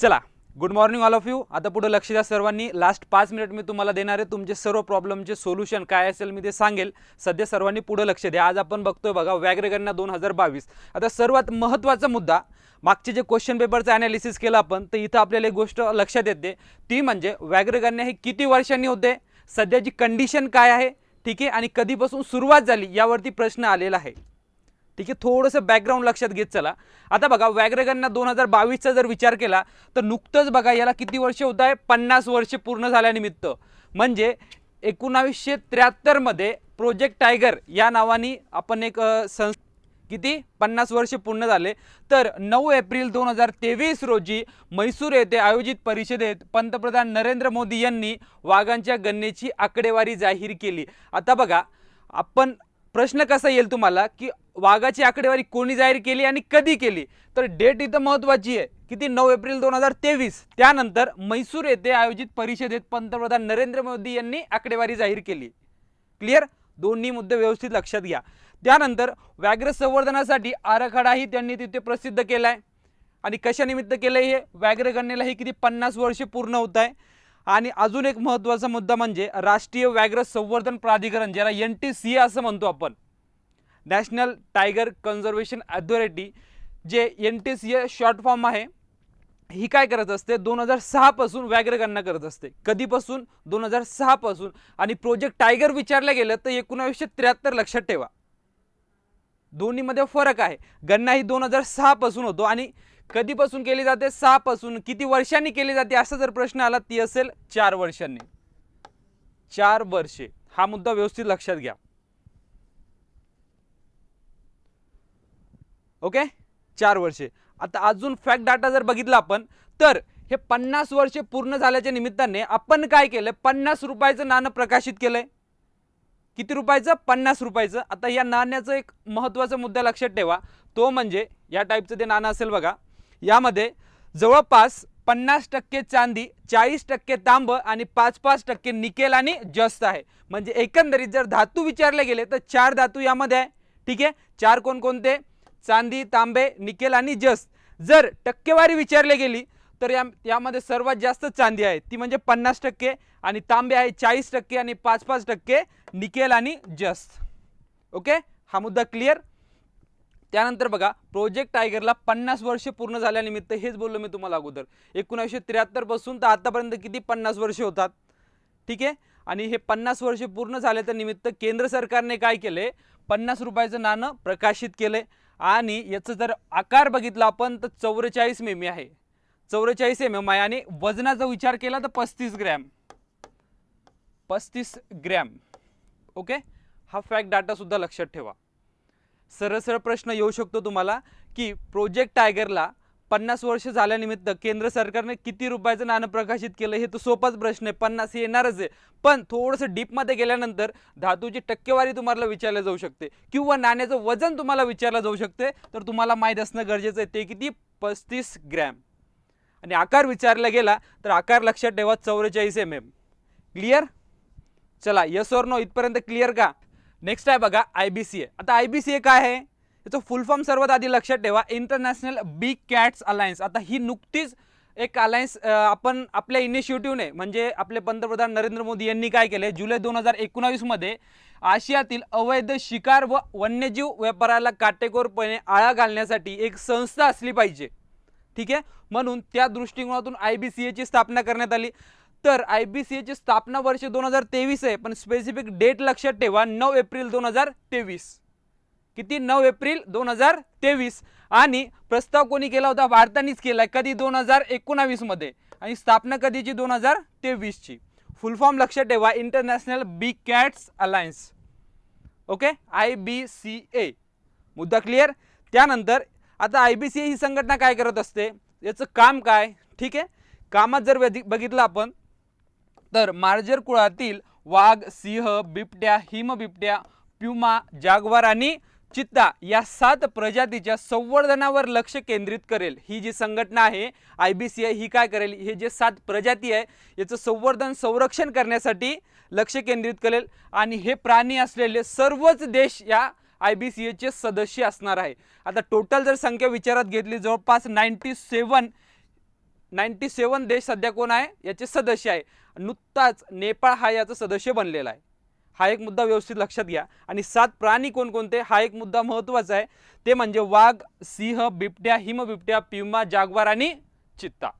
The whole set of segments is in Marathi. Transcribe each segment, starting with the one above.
चला, good morning all of you. आता पुढे लक्ष द्या सर्वांनी. लास्ट 5 मिनिट मी तुम्हाला देणार आहे. तुमचे सर्व प्रॉब्लेमचे सोल्युशन काय असेल मी ते सांगेल. सध्या सर्वांनी पुढे लक्ष द्या. आज आपण बघतोय बघा व्याघ्रगणना 2022. आता सर्वात महत्त्वाचा मुद्दा, मागचे जे क्वेश्चन पेपरचं ॲनालिसिस केलं आपण, तर इथं आपल्याला एक गोष्ट लक्षात येते, ती म्हणजे व्याघ्रगणना ही किती वर्षांनी होते, सध्याची कंडिशन काय आहे, ठीक आहे, आणि कधीपासून सुरुवात झाली यावरती प्रश्न आलेला आहे. ठीक आहे, थोडंसं बॅकग्राऊंड लक्षात घेत चला. आता बघा व्याघ्रगणना 2022चा जर विचार केला तर नुकतंच बघा याला किती वर्ष होत आहे, 50 वर्ष पूर्ण झाल्यानिमित्त. म्हणजे 1973 मध्ये प्रोजेक्ट टायगर या नावाने आपण एक किती 50 वर्ष पूर्ण झाले. तर 9 एप्रिल 2023 रोजी म्हैसूर येथे आयोजित परिषदेत पंतप्रधान नरेंद्र मोदी यांनी वाघांच्या गणनेची आकडेवारी जाहीर केली. आता बघा आपण प्रश्न कसा येईल तुम्हाला की वाघाची आकडेवारी कोणी जाहीर केली आणि कधी केली, तर डेट इथं महत्त्वाची आहे. किती, 9 एप्रिल 2023. त्यानंतर म्हैसूर येथे आयोजित परिषदेत पंतप्रधान नरेंद्र मोदी यांनी आकडेवारी जाहीर केली. क्लिअर, दोन्ही मुद्दे व्यवस्थित लक्षात घ्या. त्यानंतर व्याघ्र संवर्धनासाठी आराखडाही त्यांनी तिथे प्रसिद्ध केलाय. आणि कशानिमित्त केलंय हे, व्याघ्रगणनेलाही किती 50 वर्ष पूर्ण होत आहे. आणि अजून एक महत्त्वाचा मुद्दा म्हणजे राष्ट्रीय व्याघ्र संवर्धन प्राधिकरण, ज्याला NTCA असं म्हणतो आपण, नॅशनल टायगर कन्झर्वेशन अथॉरिटी, जे NTCA शॉर्ट फॉर्म आहे, ही काय करत असते, 2006 पासून व्याघ्रगणना करत असते. कधीपासून, 2006 पासून. आणि प्रोजेक्ट टायगर विचारलं गेलं तर 1973 लक्षात ठेवा. दोन्हीमध्ये फरक आहे. गणना ही 2006 पासून होतो आणि कधीपासून केली जाते, 6 पासून. किती वर्षांनी केली जाते असा जर प्रश्न आला ती असेल 4 वर्षांनी. 4 वर्षे, हा मुद्दा व्यवस्थित लक्षात घ्या. ओके, 4 वर्षे. आता अजून फॅक्ट डाटा जर बघितला आपण तर हे 50 वर्षे पूर्ण झाल्याच्या निमित्ताने आपण काय केलं, 50 रुपयाचं नाणं प्रकाशित केलंय. किती रुपयाचं, 50 रुपयाचं. आता या नाण्याचं एक महत्त्वाचा मुद्दा लक्षात ठेवा, तो म्हणजे या टाईपचं ते नाणं असेल बघा, यामध्ये जवळपास 50% चांदी, 40% तांब आणि 5% निकेल आणि जस्त आहे. म्हणजे एकंदरीत जर धातू विचारले गेले तर 4 धातू यामध्ये आहे. ठीक आहे, 4 कोणकोणते, चांदी, तांबे, निकेल आणि जस्त. जर टक्केवारी विचारली गेली तर यामध्ये सर्वात जास्त चांदी आहे, ती म्हणजे 50%, आणि तांबे आहे 40% आणि 5% निकेल आणि जस्त. ओके, हा मुद्दा क्लिअर. त्यानंतर बघा प्रोजेक्ट टायगरला 50 वर्ष पूर्ण झाल्यानिमित्त, हेच बोललो मी तुम्हाला अगोदर, 1973 पासून तर आतापर्यंत किती 50 वर्ष होतात. ठीक आहे, आणि हे 50 वर्ष पूर्ण झाल्याच्या निमित्त केंद्र सरकारने काय केले, 50 रुपयाचं नाणं प्रकाशित केले. आणि याचं जर आकार बघितला आपण तर 44 मिमी आहे, 44 mm आहे. आणि वजनाचा विचार केला तर 35 ग्रॅम, 35 ग्रॅम. ओके, हा फॅक्ट डाटा सुद्धा लक्षात ठेवा. सरळ सरळ प्रश्न येऊ शकतो तुम्हाला की प्रोजेक्ट टायगरला 50 वर्ष झाल्यानिमित्त केंद्र सरकारने किती रुपयाचं नाणं प्रकाशित केलं, हे तर सोपाच प्रश्न आहे, 50 हे येणारच आहे. पण थोडंसं डीपमध्ये गेल्यानंतर धातूची टक्केवारी तुम्हाला विचारली जाऊ शकते किंवा नाण्याचं वजन तुम्हाला विचारलं जाऊ शकते, तर तुम्हाला माहीत असणं गरजेचं आहे ते किती, 35 ग्रॅम. आणि आकार विचारला गेला तर आकार लक्षात ठेवा 44 mm. क्लिअर, चला, यस ऑर नो, इथपर्यंत क्लिअर का. नेक्स्ट आहे बघा IBCA. आता IBCA काय आहे, याचं फुल फॉर्म सर्वात आधी लक्षात ठेवा, इंटरनॅशनल बिग कॅट्स अलायन्स. आता ही नुकतीच एक अलायन्स आपण आपल्या इनिशिएटिव्हने, म्हणजे आपले पंतप्रधान नरेंद्र मोदी यांनी काय केले, जुलै 2019 मध्ये आशियातील अवैध शिकार व वन्यजीव व्यापाराला काटेकोरपणे आळा घालण्यासाठी एक संस्था असली पाहिजे. ठीक आहे, म्हणून त्या दृष्टिकोनातून IBCA ची स्थापना करण्यात आली. तर IBCA ची स्थापना वर्ष 2023 आहे, पण स्पेसिफिक डेट लक्षात ठेवा, 9 एप्रिल 2023. किती, 9 एप्रिल 2023. आणि प्रस्ताव कोणी केला होता, भारतानेच केलाय. कधी, 2019 मध्ये. आणि स्थापना कधीची, 2023 ची. फुल फॉर्म लक्षात ठेवा, international big cats alliance. Okay, IBCA. मुद्दा क्लिअर. त्यानंतर आता IBCA ही संघटना काय करत असते, याचं काम काय. ठीक आहे, कामात जर बघितलं आपण तर मार्जर कुळातील वाघ, सिंह, बिबट्या, हिमबिबट्या, प्युमा, जाग्वार आणि चित्ता या 7 प्रजातीच्या संवर्धनावर लक्ष केंद्रित करेल. ही जी संघटना आहे IBCA, ही काय करेल, हे जे 7 प्रजाती आहे याचं संवर्धन, संरक्षण करण्यासाठी लक्ष केंद्रित करेल. आणि हे प्राणी असलेले सर्वच देश या IBCA चे सदस्य असणार आहे. आता टोटल जर संख्या विचारात घेतली, जवळपास 97 97 देश सध्या कोण आहे याचे सदस्य आहे. नुकताच नेपाळ हा याचा सदस्य बनलेला आहे. हा एक मुद्दा व्यवस्थित लक्षात घ्या. आणि 7 प्राणी कोणकोणते हा एक मुद्दा महत्त्वाचा आहे, ते म्हणजे वाघ, सिंह, बिबट्या, हिमबिबट्या, प्युमा, जाग्वार आणि चित्ता.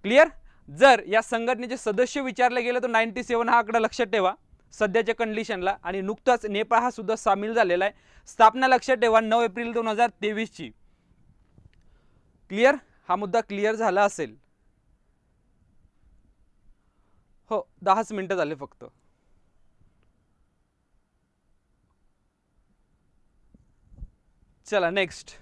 क्लिअर. जर या संघटनेचे सदस्य विचारले गेले तर 97 हा आकडा लक्षात ठेवा सध्याच्या कंडिशनला. आणि नुकताच नेपाळ हा सुद्धा सामील झालेला आहे. स्थापना लक्षात ठेवा 9 एप्रिल 2023 ची. क्लिअर. हा मुद्दा क्लिअर झाला असेल. हो 10 मिनिटं झाले फक्त. चला नेक्स्ट.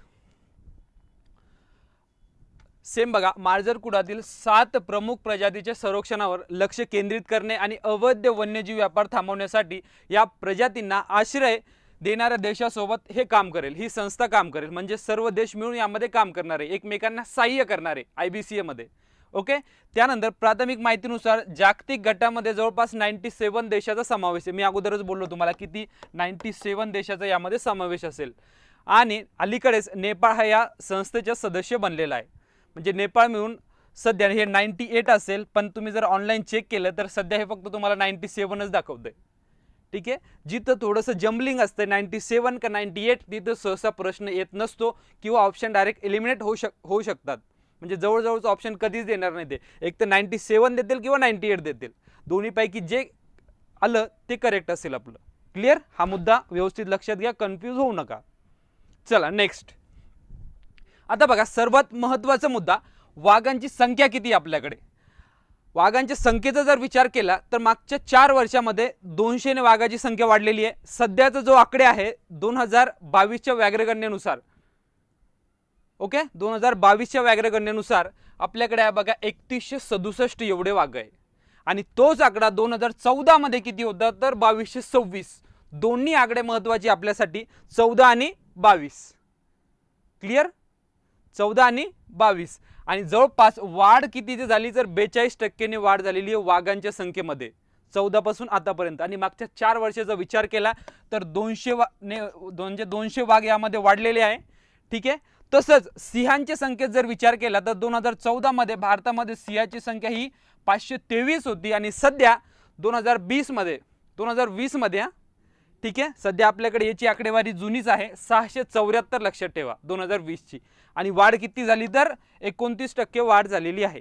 सेम बघा, मार्जर कुडातील 7 प्रमुख प्रजातीच्या संरक्षणावर लक्ष केंद्रित करणे आणि अवैध वन्यजीव व्यापार थांबवण्यासाठी या प्रजातींना आश्रय देणाऱ्या देशासोबत हे काम करेल, ही संस्था काम करेल. म्हणजे सर्व देश मिळून यामध्ये काम करणारे, एकमेकांना सहाय्य करणारे IBCA मध्ये. ओके. त्यानंतर प्राथमिक माहितीनुसार जागतिक गटामध्ये जवळपास 97 देशाचा समावेश आहे. मी अगोदरच बोललो तुम्हाला किती 97 देशाचा यामध्ये समावेश असेल. आणि अलीकडेच नेपाळ हा या संस्थेचा सदस्य बनलेला आहे. म्हणजे नेपाळ मिळून सध्या हे 98 असेल, पण तुम्ही जर ऑनलाईन चेक केलं तर सध्या हे फक्त तुम्हाला 97च दाखवतंय. ठीक आहे. जिथं थोडंसं जम्बलिंग असतं 97 का 98 तिथं सहसा प्रश्न येत नसतो किंवा ऑप्शन डायरेक्ट एलिमिनेट होऊ शकतात. म्हणजे जवळजवळचं ऑप्शन कधीच देणार नाही. ते एक तर 97 देतील किंवा 98 देतील. दोन्हीपैकी जे आलं ते करेक्ट असेल आपलं. क्लिअर. हा मुद्दा व्यवस्थित लक्षात घ्या, कन्फ्यूज होऊ नका. चला नेक्स्ट. आता बघा सर्वात महत्त्वाचा मुद्दा, वाघांची संख्या किती आपल्याकडे. वाघांच्या संख्येचा जर विचार केला तर मागच्या 4 वर्षामध्ये 200 ने वाघाची संख्या वाढलेली आहे. सध्याचा जो आकडे आहे 2022च्या व्याघ्रगणनेनुसार, ओके 2022च्या व्याघ्रगणनेनुसार आपल्याकडे आहे बघा 3167 एवढे वाघ आहे. आणि तोच आकडा 2014 मध्ये किती होता तर 2226. दोन्ही आकडे महत्त्वाचे आपल्यासाठी, 14 आणि 22. क्लिअर. 14 आणि 22. आणि जवळपास वाढ कितीची झाली तर 42% वाढ झालेली आहे वाघांच्या संख्येमध्ये 14 पासून आतापर्यंत. आणि मागच्या 4 वर्षाचा विचार केला तर 200 वाघ यामध्ये वाढलेले आहे. ठीक आहे. तसंच सिंहांच्या संख्येत जर विचार केला तर 2014 मध्ये भारतामध्ये सिंहाची संख्या ही 523 होती. आणि सध्या 2020 मध्ये ठीक आहे सध्या आपल्याकडे याची आकडेवारी जुनीच आहे 674 लक्षात ठेवा 2020 ची. आणि वाढ किती झाली तर 29% वाढ झालेली आहे.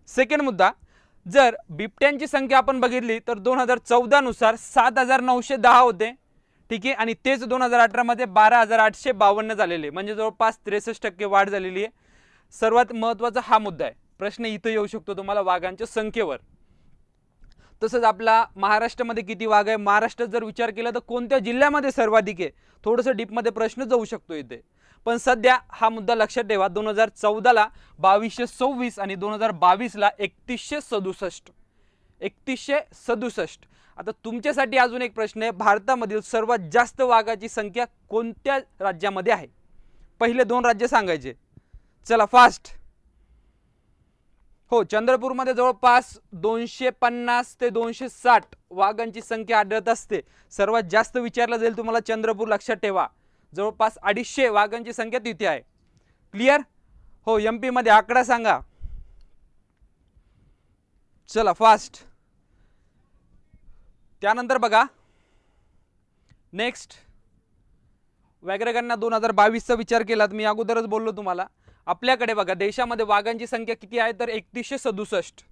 सेकंड मुद्दा, जर बिबट्यांची संख्या आपण बघितली तर 2014 नुसार 7910 होते. ठीक आहे. आणि तेच 2018 मध्ये 12852 झालेले, म्हणजे जवळपास 63% वाढ झालेली आहे. सर्वात महत्त्वाचा हा मुद्दा आहे. प्रश्न इथं येऊ शकतो तुम्हाला वाघांच्या संख्येवर. तसंच आपला महाराष्ट्रामध्ये किती वाघ आहे, महाराष्ट्रात जर विचार केला तर कोणत्या जिल्ह्यामध्ये सर्वाधिक आहे, थोडंसं डीपमध्ये प्रश्न जाऊ शकतो इथे. पण सध्या हा मुद्दा लक्षात ठेवा, 2014 ला 2226 आणि 2022 ला 3167. आता तुमच्यासाठी अजून एक प्रश्न आहे, भारतामधील सर्वात जास्त वाघाची संख्या कोणत्या राज्यामध्ये आहे. पहिले 2 राज्य सांगायचे. चला फास्ट. हो चंद्रपूरमध्ये जवळपास 250 ते 260 वाघांची संख्या आढळत असते. सर्वात जास्त विचारलं जाईल तुम्हाला चंद्रपूर, लक्षात ठेवा. जवळपास 250 वाघांची संख्या तिथे आहे. क्लिअर. हो MP मध्ये आकडा सांगा. चला फास्ट. त्यानंतर बघा नेक्स्ट, व्याघ्रगणना 2022चा विचार केला तर मी अगोदरच बोललो तुम्हाला, आपल्याकडे बघा देशामध्ये वाघांची संख्या किती आहे तर 3167.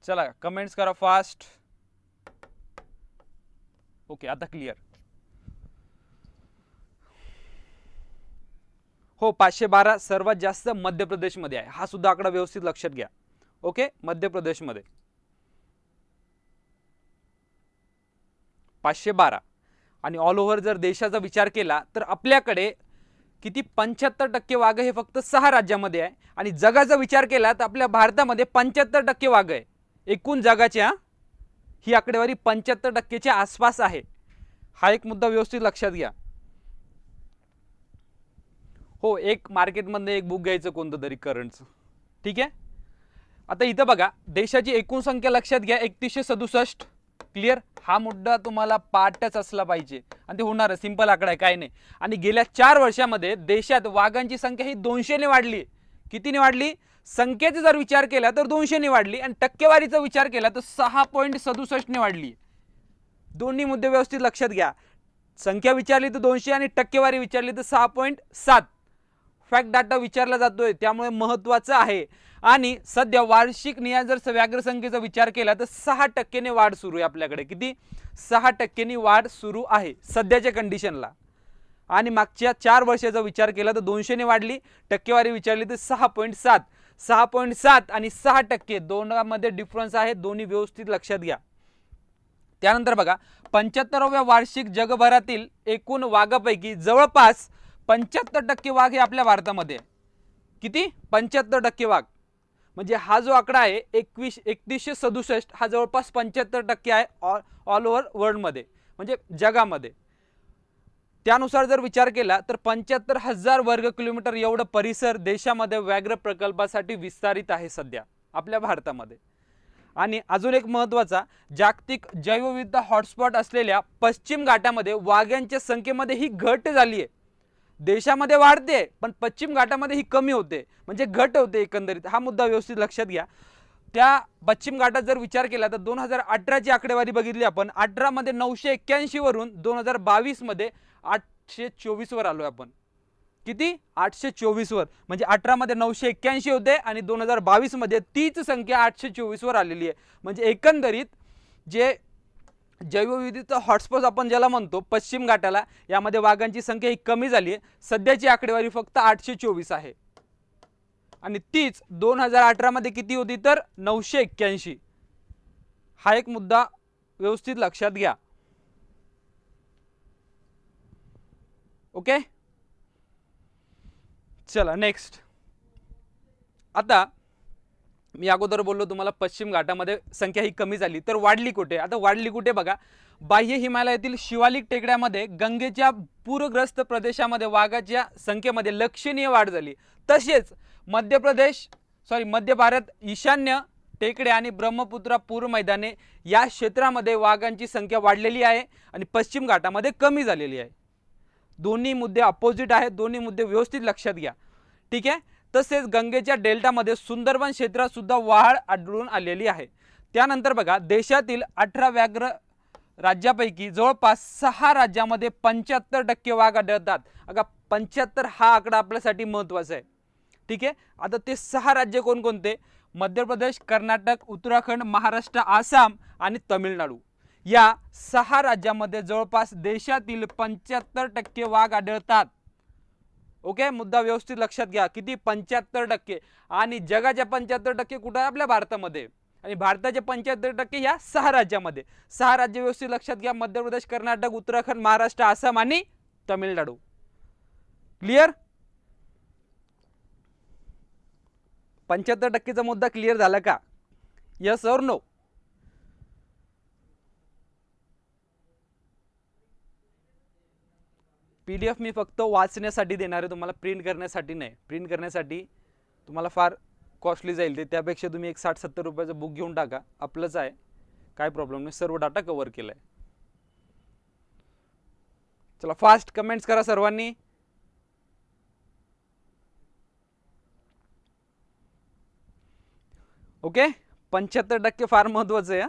चला कमेंट्स करा फास्ट. ओके आता क्लिअर. हो 512 सर्वात जास्त मध्य प्रदेशमध्ये आहे. हा सुद्धा आकडा व्यवस्थित लक्षात घ्या. ओके मध्य प्रदेशमध्ये 512. आणि ऑल ओव्हर जर देशाचा विचार केला तर आपल्याकडे किती 75% वाघ हे फक्त 6 राज्यामध्ये आहे. आणि जगाचा विचार केला तर आपल्या भारतामध्ये 75% वाघ आहे एकूण जगाच्या. ही आकडेवारी 75%च्या आसपास आहे. हा एक मुद्दा व्यवस्थित लक्षात घ्या. हो एक मार्केटमध्ये एक बुक घ्यायचं कोणतं तरी करंटचं. ठीक आहे. आता इथं बघा देशाची एकूण संख्या लक्षात घ्या 3167. क्लिअर? हा मुद्दा तुम्हाला पाठच असला पाहिजे आणि ते होणार. सिंपल आकडा आहे, काय नाही. आणि गेल्या 4 वर्षामध्ये देशात वाघांची संख्या ही 200 ने वाढली. कितीने वाढली? संख्येचा जर विचार केला तर 200 ने वाढली आणि टक्केवारीचा विचार केला तर 6.67 ने वाढली. दोन्ही मुद्दे व्यवस्थित लक्षात घ्या. संख्या विचारली तर 200 आणि टक्केवारी विचारली तर 6.7. फॅक्ट डाटा विचारला जातोय, त्यामुळे महत्त्वाचं आहे. आणि सध्या वार्षिक निहाय जर व्याघ्र संख्येचा विचार केला तर 6% ने वाढ सुरू आहे आपल्याकडे. किती? 6% नी वाढ सुरू आहे सध्याच्या कंडिशनला. आणि मागच्या 4 वर्षाचा विचार केला तर 200 ने वाढली, टक्केवारी विचारली तर 6.7. 6.7 आणि 6% दोघांमध्ये डिफरन्स आहे. दोन्ही व्यवस्थित लक्षात घ्या. त्यानंतर बघा, 75व्या वार्षिक जगभरातील एकूण वाघापैकी जवळपास 75% वाघ हे आपल्या भारतामध्ये. किती? 75% वाघ. म्हणजे हा जो आकडा आहे 3167 हा जवळपास 75% आहे ऑल ओव्हर वर्ल्डमध्ये, म्हणजे जगामध्ये. त्यानुसार जर विचार केला तर 75,000 वर्ग किलोमीटर एवढं परिसर देशामध्ये व्याघ्र प्रकल्पासाठी विस्तारित आहे सध्या आपल्या भारतामध्ये. आणि अजून एक महत्त्वाचा, जागतिक जैवविविधता हॉटस्पॉट असलेल्या पश्चिम घाटामध्ये वाघांच्या संख्येमध्ये ही घट झाली आहे. देशामध्ये वाढते पण पश्चिम घाटामध्ये ही कमी होते, म्हणजे घट होते एकंदरीत. हा मुद्दा व्यवस्थित लक्षात घ्या. त्या पश्चिम घाटात जर विचार केला तर 2018ची आकडेवारी बघितली आपण, 18 मध्ये 981 वरून 2022 मध्ये 824 वर आलोय आपण. किती? 824 वर. म्हणजे 18 मध्ये 981 होते आणि 2022 मध्ये तीच संख्या 824 वर आलेली आहे. म्हणजे एकंदरीत जे जैवविविधता हॉटस्पॉट आपण ज्याला म्हणतो पश्चिम घाटाला, यामध्ये वाघांची संख्या ही कमी झाली आहे. सध्याची आकडेवारी फक्त 824 आहे आणि तीच 2018 मध्ये किती होती तर 981. हा एक मुद्दा व्यवस्थित लक्षात घ्या. ओके, चला नेक्स्ट. आता मी अगोदर बोललो तुम्हाला पश्चिम घाटामध्ये संख्या ही कमी झाली, तर वाढली कुठे? आता वाढली कुठे बघा, बाह्य हिमालयातील शिवालिक टेकड्यामध्ये गंगेच्या पूरग्रस्त प्रदेशामध्ये वाघाच्या संख्येमध्ये लक्षणीय वाढ झाली. तसेच मध्य भारत ईशान्य टेकड्या आणि ब्रह्मपुत्रा पूर मैदाने या क्षेत्रामध्ये वाघांची संख्या वाढलेली आहे आणि पश्चिम घाटामध्ये कमी झालेली आहे. दोन्ही मुद्दे अपोजिट आहेत, दोन्ही मुद्दे व्यवस्थित लक्षात घ्या. ठीक आहे. तसेच गंगेच्या डेल्टामध्ये सुंदरबन क्षेत्रात सुद्धा वाढ आढळून आलेली आहे. त्यानंतर बघा, देशातील 18 व्याघ्र राज्यापैकी जवळपास 6 राज्यामध्ये 75% वाघ आढळतात. अगा 75 हा आकडा आपल्यासाठी महत्त्वाचा आहे. ठीक आहे. आता ते 6 राज्य कोणकोणते? मध्य प्रदेश, कर्नाटक, उत्तराखंड, महाराष्ट्र, आसाम आणि तमिळनाडू. या 6 राज्यामध्ये जवळपास देशातील 75% वाघ आढळतात. ओके, मुद्दा व्यवस्थित लक्षात घ्या. किती? 75%. आणि जगाच्या 75% कुठे आहे? आपल्या भारतामध्ये. आणि भारताचे 75% या 6 राज्यामध्ये. 6 राज्य व्यवस्थित लक्षात घ्या: मध्य प्रदेश, कर्नाटक, उत्तराखंड, महाराष्ट्र, आसाम आणि तमिळनाडू. क्लिअर? 75%चा मुद्दा क्लिअर झाला का? यस और नो? PDF मी फक्त वाचण्यासाठी देणार आहे तुम्हाला, प्रिंट करण्यासाठी नाही. प्रिंट करण्यासाठी तुम्हाला फार कॉस्टली जाईल ते. त्यापेक्षा तुम्ही एक 60-70 रुपयाचं बुक घेऊन टाका, आपलंच आहे, काय प्रॉब्लेम नाही. सर्व डाटा कव्हर केलाय. चला फास्ट कमेंट्स करा सर्वांनी. ओके, 75% फार महत्त्वाचं आहे.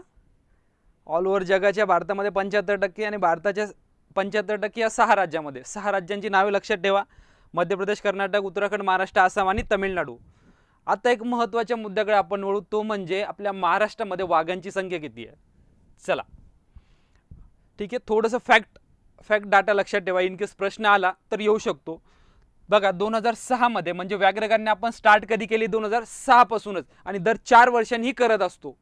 ऑल ओव्हर जगाच्या भारतामध्ये 75% आणि भारताच्या 75% या 6 राज्यामध्ये. 6 राज्यांची नावे लक्षात ठेवा: मध्य प्रदेश, कर्नाटक, उत्तराखंड, महाराष्ट्र, आसाम आणि तमिळनाडू. आता एक महत्त्वाच्या मुद्द्याकडे आपण वळू, तो म्हणजे आपल्या महाराष्ट्रामध्ये वाघांची संख्या किती आहे. चला ठीक आहे, थोडंसं फॅक्ट डाटा लक्षात ठेवा. इन केस प्रश्न आला तर येऊ शकतो. बघा 2006 मध्ये, म्हणजे व्याघ्रगांनी आपण स्टार्ट कधी केली? 2006 पासूनच, आणि दर 4 वर्षांनी करत असतो.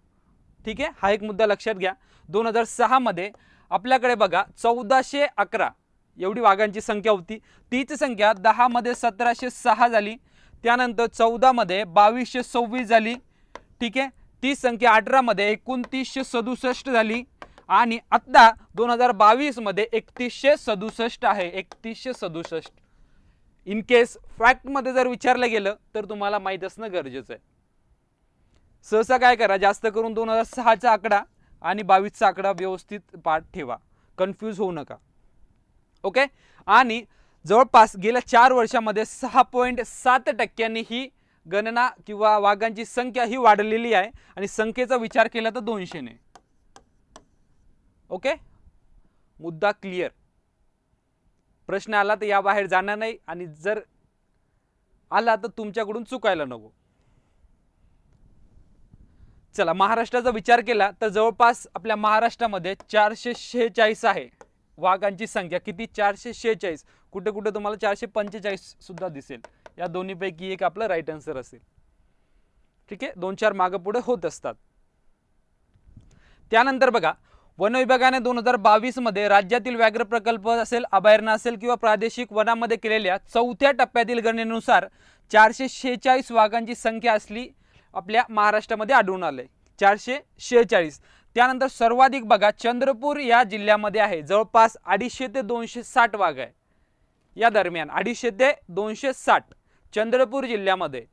ठीक आहे, हा एक मुद्दा लक्षात घ्या. 2006 मध्ये आपल्याकडे बघा 1411 एवढी वाघांची संख्या होती. तीच संख्या 10 मध्ये 1706 झाली. त्यानंतर 14 मध्ये 2226 झाली. ठीक आहे, तीच संख्या 18 मध्ये 2967 झाली आणि आता 2022 मध्ये 3167 आहे. 3167. इन केस फॅक्ट मध्ये जर विचारलं गेलं तर तुम्हाला माहित असणं गरजेचं आहे. सहसा काय करा, जास्त करून 2006चा आकडा आणि 22चा आकडा व्यवस्थित पाठ ठेवा, कन्फ्यूज होऊ नका. ओके. आणि जवळपास गेल्या 4 वर्षामध्ये 6.7% ही गणना किंवा वाघांची संख्या ही वाढलेली आहे आणि संख्येचा विचार केला तर 200 ने. ओके, मुद्दा क्लिअर. प्रश्न आला तर या बाहेर जाणार नाही आणि जर आला तर तुमच्याकडून चुकायला नको. चला, महाराष्ट्राचा विचार केला तर जवळपास आपल्या महाराष्ट्रामध्ये 446 आहे वाघांची संख्या. किती? 446. कुठे कुठे तुम्हाला 445 सुद्धा दिसेल. या दोन्हीपैकी एक आपलं राईट आन्सर असेल. ठीक आहे, 2-4 मागे पुढे होत असतात. त्यानंतर बघा, वन विभागाने 2022 मध्ये राज्यातील व्याघ्र प्रकल्प असेल, अभयारण्य असेल किंवा प्रादेशिक वनामध्ये केलेल्या 4थ्या टप्प्यातील गणनेनुसार 446 वाघांची संख्या असली आपल्या महाराष्ट्रामध्ये आढळून आले. 446. त्यानंतर सर्वाधिक बघा चंद्रपूर या जिल्ह्यामध्ये आहे, जवळपास 250 ते 260 वाघ आहे. या दरम्यान 250 ते 260 चंद्रपूर जिल्ह्यामध्ये.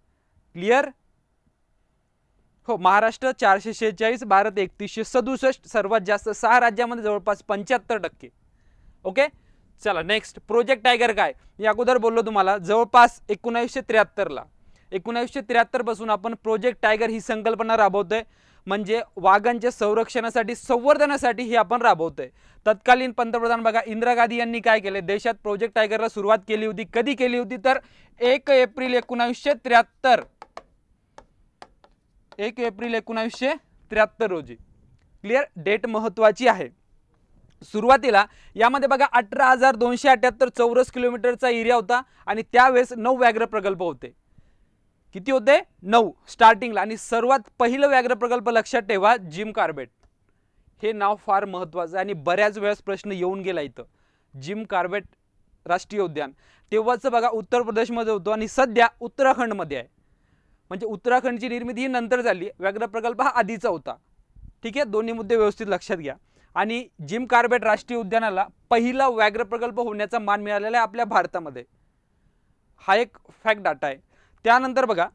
क्लिअर? हो, महाराष्ट्र 446, भारत 3167, सर्वात जास्त 6 राज्यामध्ये जवळपास 75%. ओके, चला नेक्स्ट. प्रोजेक्ट टायगर काय? मी अगोदर बोललो तुम्हाला, जवळपास 1973ला 1973 पासून आपण प्रोजेक्ट टायगर ही संकल्पना राबवतोय. म्हणजे वाघांच्या संरक्षणासाठी, संवर्धनासाठी ही आपण राबवतोय. तत्कालीन पंतप्रधान बघा इंदिरा गांधी यांनी काय केले, देशात प्रोजेक्ट टायगरला सुरुवात केली होती. कधी केली होती तर 1 एप्रिल 1973. 1 एप्रिल 1973 रोजी. क्लिअर? डेट महत्वाची आहे. सुरुवातीला यामध्ये बघा 18,278 चौरस किलोमीटरचा एरिया होता आणि त्यावेळेस 9 व्याघ्र प्रकल्प होते. किती होते? 9 स्टार्टिंगला. आणि सर्वात पहिलं व्याघ्र प्रकल्प लक्षात ठेवा, जिम कार्बेट. हे नाव फार महत्वाचं आहे आणि बऱ्याच वेळेस प्रश्न येऊन गेला इथं. जिम कार्बेट राष्ट्रीय उद्यान तेव्हाच बघा उत्तर प्रदेशमध्ये होतं आणि सध्या उत्तराखंडमध्ये आहे. म्हणजे उत्तराखंडची निर्मिती ही नंतर झाली, व्याघ्र प्रकल्प हा आधीचा होता. ठीक आहे, दोन्ही मुद्दे व्यवस्थित लक्षात घ्या. आणि जिम कार्बेट राष्ट्रीय उद्यानाला पहिला व्याघ्र प्रकल्प होण्याचा मान मिळालेला आहे आपल्या भारतामध्ये. हा एक फॅक्ट डाटा आहे. त्यानंतर बघा,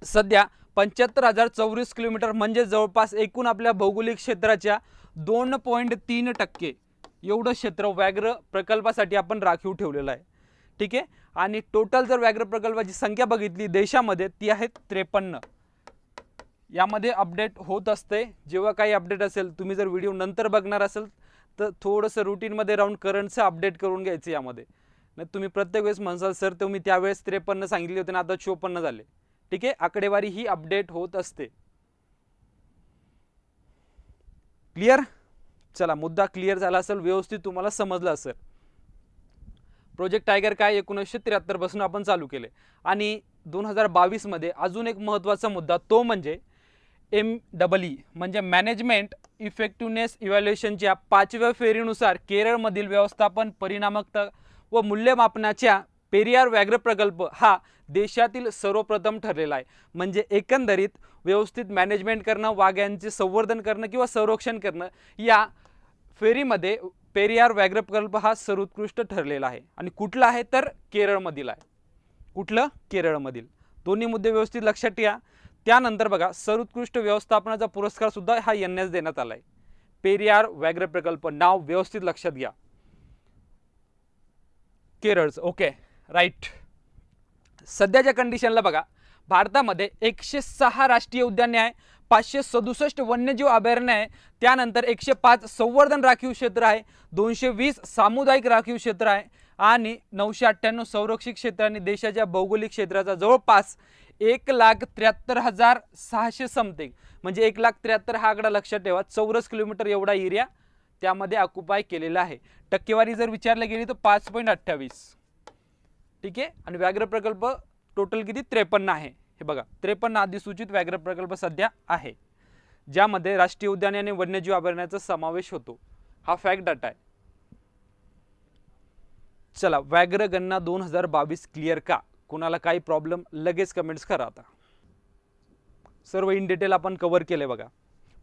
सध्या 75,000 चौरस किलोमीटर म्हणजे जवळपास एकूण आपल्या भौगोलिक क्षेत्राच्या 2.3% एवढं क्षेत्र व्याघ्र प्रकल्पासाठी आपण राखीव ठेवलेलं आहे. ठीक आहे, आणि टोटल जर व्याघ्र प्रकल्पाची संख्या बघितली देशामध्ये ती आहे 53. यामध्ये अपडेट होत असते. जेव्हा काही अपडेट असेल, तुम्ही जर व्हिडिओ नंतर बघणार असेल तर थोडंसं रुटीनमध्ये राहून करंटचं अपडेट करून घ्यायचं यामध्ये. नाही तुम्ही प्रत्येक वेळेस म्हणसाल सर तुम्ही त्यावेळेस 53 सांगितले होते ना, आता 54 झाले. ठीक आहे, आकडेवारी ही अपडेट होत असते. क्लिअर? चला, मुद्दा क्लिअर झाला असेल, व्यवस्थित तुम्हाला समजलं असेल. प्रोजेक्ट टायगर काय 1973 पासून आपण चालू केले आणि 2022 मध्ये अजून एक महत्त्वाचा मुद्दा, तो म्हणजे MEE म्हणजे मॅनेजमेंट इफेक्टिव्हनेस इव्हॅल्युएशनच्या 5व्या फेरीनुसार केरळमधील व्यवस्थापन, परिणामकता व मूल्यमापनाच्या पेरियार व्याघ्र प्रकल्प हा देशातील सर्वप्रथम ठरलेला आहे. म्हणजे एकंदरीत व्यवस्थित मॅनेजमेंट करणं, वाघांचे संवर्धन करणं किंवा संरक्षण करणं, या फेरीमध्ये पेरियार व्याघ्र प्रकल्प हा सर्वोत्कृष्ट ठरलेला आहे. आणि कुठला आहे तर केरळमधील आहे. कुठलं? केरळमधील. दोन्ही मुद्दे व्यवस्थित लक्षात ठेवा. त्यानंतर बघा, सर्वोत्कृष्ट व्यवस्थापनाचा पुरस्कार सुद्धा हा यांनाच देण्यात आला आहे. पेरियार व्याघ्र प्रकल्प नाव व्यवस्थित लक्षात घ्या, केरळचं. Okay, right. सध्याच्या कंडिशनला बघा, भारतामध्ये 106 राष्ट्रीय उद्याने आहे, 567 वन्यजीव अभयारण्य आहे, त्यानंतर 105 संवर्धन राखीव क्षेत्र आहे, 220 सामुदायिक राखीव क्षेत्र आहे आणि 998 संरक्षित क्षेत्रांनी देशाच्या भौगोलिक क्षेत्राचा जवळपास 1,73,600 समथिंग म्हणजे 1,73,000 हा आकडा लक्षात ठेवा. चौरस किलोमीटर एवढा एरिया त्यामध्ये ऑक्युपाय केलेला आहे. टक्केवारी जर विचारली गेली तर 5.28. ठीक आहे, आणि व्याघ्र प्रकल्प टोटल किती? 53 आहे. हे बघा, 53 अधिसूचित व्याघ्र प्रकल्प सध्या आहे, ज्यामध्ये राष्ट्रीय उद्याने आणि वन्यजीव अभयारण्याचा समावेश होतो. हा फॅक्ट डाटा आहे. चला, व्याघ्र गणना 2022 क्लिअर का? कोणाला काही प्रॉब्लेम लगेच कमेंट्स करा. आता सर्व इन डिटेल आपण कव्हर केले बघा.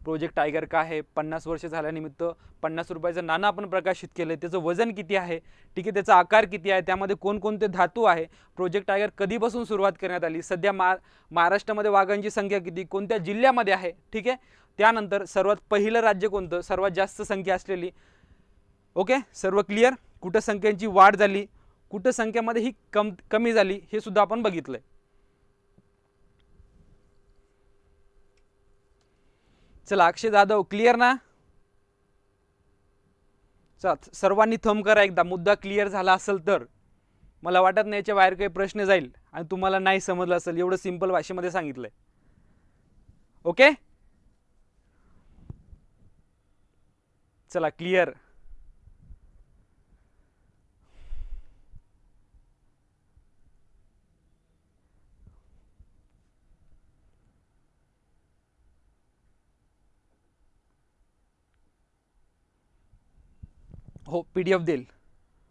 प्रोजेक्ट टायगर काय आहे, 50 वर्ष झाल्यानिमित्त 50 रुपयाचं नाणं आपण प्रकाशित केलं, त्याचं वजन किती आहे, ठीक आहे, त्याचा आकार किती आहे, त्यामध्ये कोणकोणते धातू आहे, प्रोजेक्ट टायगर कधीपासून सुरुवात करण्यात आली, सध्या महाराष्ट्रामध्ये वाघांची संख्या किती, कोणत्या जिल्ह्यामध्ये आहे, ठीक आहे, त्यानंतर सर्वात पहिलं राज्य कोणतं, सर्वात जास्त संख्या असलेली. ओके, सर्व क्लिअर. कुठं संख्यांची वाढ झाली, कुठं संख्येमध्ये ही कमी झाली, हे सुद्धा आपण बघितलंय. चला अक्षय जाधव क्लिअर ना. चला सर्वांनी थंब करा एकदा, मुद्दा क्लिअर झाला असेल तर. मला वाटत नाही याच्या बाहेर काही प्रश्न जाईल आणि तुम्हाला नाही समजलं असेल, एवढं सिंपल भाषेमध्ये सांगितलंय. ओके, चला क्लिअर. हो PDF देईल.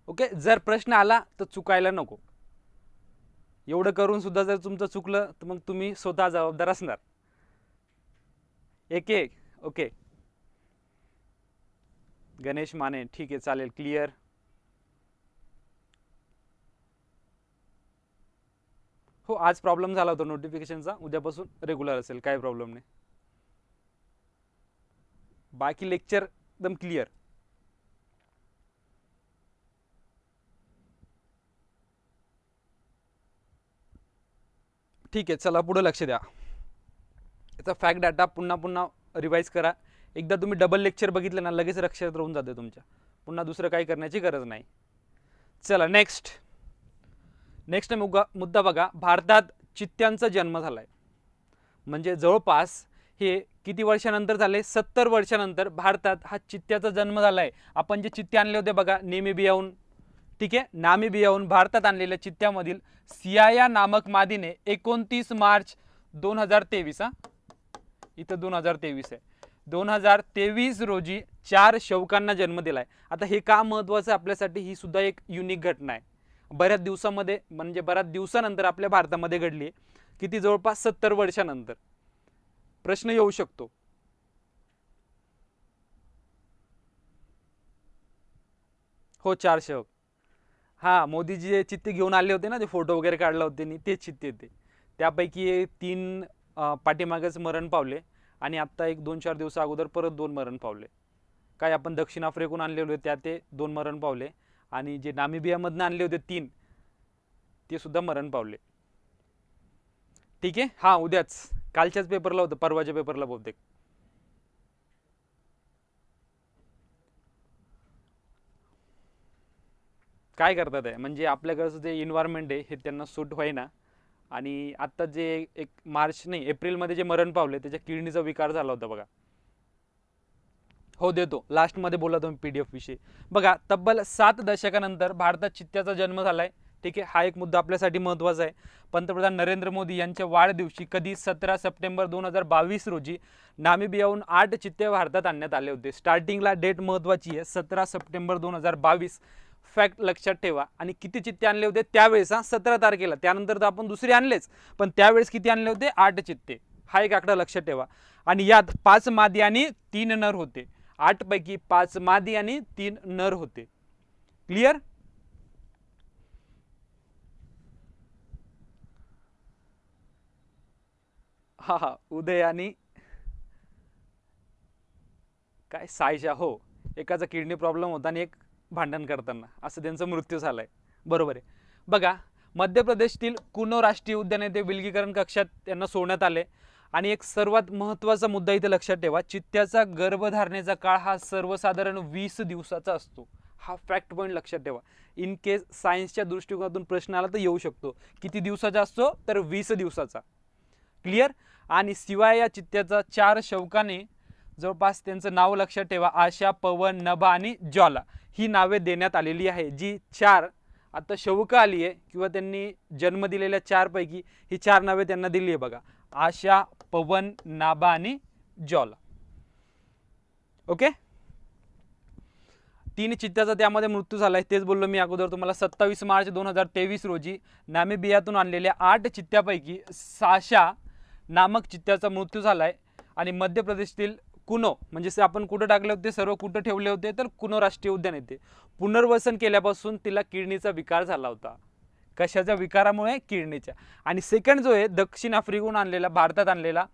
ओके, जर प्रश्न आला तर चुकायला नको. एवढं करून सुद्धा जर तुमचं चुकलं तर मग तुम्ही स्वतः जबाबदार असणार. एक एक. ओके, गणेश माने ठीक आहे, चालेल, क्लिअर. हो आज प्रॉब्लेम झाला होता नोटिफिकेशनचा, उद्यापासून रेग्युलर असेल, काही प्रॉब्लेम नाही. बाकी लेक्चर एकदम क्लिअर. ठीक आहे, चला पुढे लक्ष द्या. याचा फॅक्ट डाटा पुन्हा पुन्हा रिवाइज करा. एकदा तुम्ही डबल लेक्चर बघितलं ना लगेच लक्षात राहून जाते तुमच्या, पुन्हा दुसरं काही करण्याची गरज नाही. चला नेक्स्ट मुद्दा बघा. भारतात चित्त्यांचा जन्म झालाय, म्हणजे जवळपास हे किती वर्षानंतर झाले, 70 वर्षानंतर भारतात हा चित्त्याचा जन्म झालाय. आपण जे चित्ते आणले होते बघा नामिबियाहून, ठीक आहे, नामिबियाहून भारतात आणलेल्या चित्त्यामधील सियाया नामक मादीने 29 मार्च 2023, इथं 2023 आहे, 2023 रोजी 4 शौकांना जन्म दिलाय. आता हे का महत्वाचं आहे आपल्यासाठी, ही सुद्धा एक युनिक घटना आहे. बऱ्याच दिवसामध्ये, म्हणजे बऱ्याच दिवसानंतर आपल्या भारतामध्ये घडली. किती, जवळपास 70 वर्षानंतर. प्रश्न येऊ शकतो. हो 4 शौक. हा मोदीजी जे चित्ते घेऊन आले होते ना, ते फोटो वगैरे काढला होते नि तेच चित्ते ते. त्यापैकी 3 पाठीमागेच मरण पावले आणि आत्ता एक 2-4 दिवसा अगोदर परत 2 मरण पावले. काय आपण दक्षिण आफ्रिकेहून आणलेले होते त्या ते 2 मरण पावले आणि जे नामिबियामधनं आणले होते 3 ते सुद्धा मरण पावले. ठीक आहे, हा उद्याच, कालच्याच पेपरला होतं, परवाच्या पेपरला बहुतेक. काय करतात आहे, म्हणजे आपल्याकडचं जे एन्व्हायरमेंट आहे हे त्यांना सूट होईना. आणि आत्ता जे एक मार्च नाही एप्रिलमध्ये जे मरण पावले त्याच्या किडनीचा विकार झाला होता बघा. हो देतो, लास्टमध्ये बोला तुम्ही PDF विषयी. बघा, तब्बल 7 दशकानंतर भारतात चित्त्याचा जन्म झालाय. ठीक आहे, हा एक मुद्दा आपल्यासाठी महत्त्वाचा आहे. पंतप्रधान नरेंद्र मोदी यांच्या वाढदिवशी कधी 17 सप्टेंबर 2022 रोजी नामिबियाहून 8 चित्ते भारतात आणण्यात आले होते. स्टार्टिंगला डेट महत्त्वाची आहे, 17 सप्टेंबर 2022. फॅक्ट लक्षात ठेवा. आणि किती चित्ते आणले होते त्यावेळेस, 17 तारखेला. त्यानंतर तर आपण दुसरे आणलेच, पण त्यावेळेस किती आणले होते, 8 चित्ते. हा एक आकडा लक्षात ठेवा. आणि यात 5 मादी आणि 3 नर होते. 8 पैकी 5 मादी आणि 3 नर होते. क्लिअर. हा उदय आणि काय सायशा, हो, एकाचा किडनी प्रॉब्लेम होता आणि एक भांडण करताना असं त्यांचा मृत्यू झालाय. बरोबर आहे. बघा, मध्य प्रदेशतील कुनो राष्ट्रीय उद्यान येथे विलगीकरण कक्षात त्यांना सोडण्यात आले. आणि एक सर्वात महत्त्वाचा मुद्दा इथे लक्षात ठेवा, चित्त्याचा गर्भधारणेचा काळ हा सर्वसाधारण 20 दिवसाचा असतो. हा फॅक्ट पॉईंट लक्षात ठेवा. इन केस सायन्सच्या दृष्टिकोनातून प्रश्न आला तर येऊ शकतो. किती दिवसाचा असतो, तर 20 दिवसाचा. क्लिअर. आणि शिवाय या चित्त्याचा 4 शौकाने, जवळपास त्यांचं नाव लक्षात ठेवा, आशा, पवन, नभा आणि ज्वाला, ही नावे देण्यात आलेली आहे. जी 4 आता शौक आली आहे किंवा त्यांनी जन्म दिलेल्या 4 पैकी ही 4 नावे त्यांना दिली आहे बघा, आशा, पवन, नाभा आणि ज्वाला. ओके, 3 चित्त्याचा त्यामध्ये मृत्यू झालाय. तेच बोललो मी अगोदर तुम्हाला. 27 मार्च 2023 रोजी नामिबियातून आणलेल्या 8 चित्त्यापैकी साशा नामक चित्त्याचा मृत्यू झालाय. आणि मध्य प्रदेशातील कुनो, म्हणजे आपण कुठं टाकले होते, सर्व कुठं ठेवले होते, तर कुनो राष्ट्रीय उद्यान येते. पुनर्वसन केल्यापासून तिला किडनीचा विकार झाला होता. कशाच्या विकारामुळे, किडनीच्या. आणि सेकंड जो आहे दक्षिण आफ्रिकेहून आणलेला, भारतात आणलेला,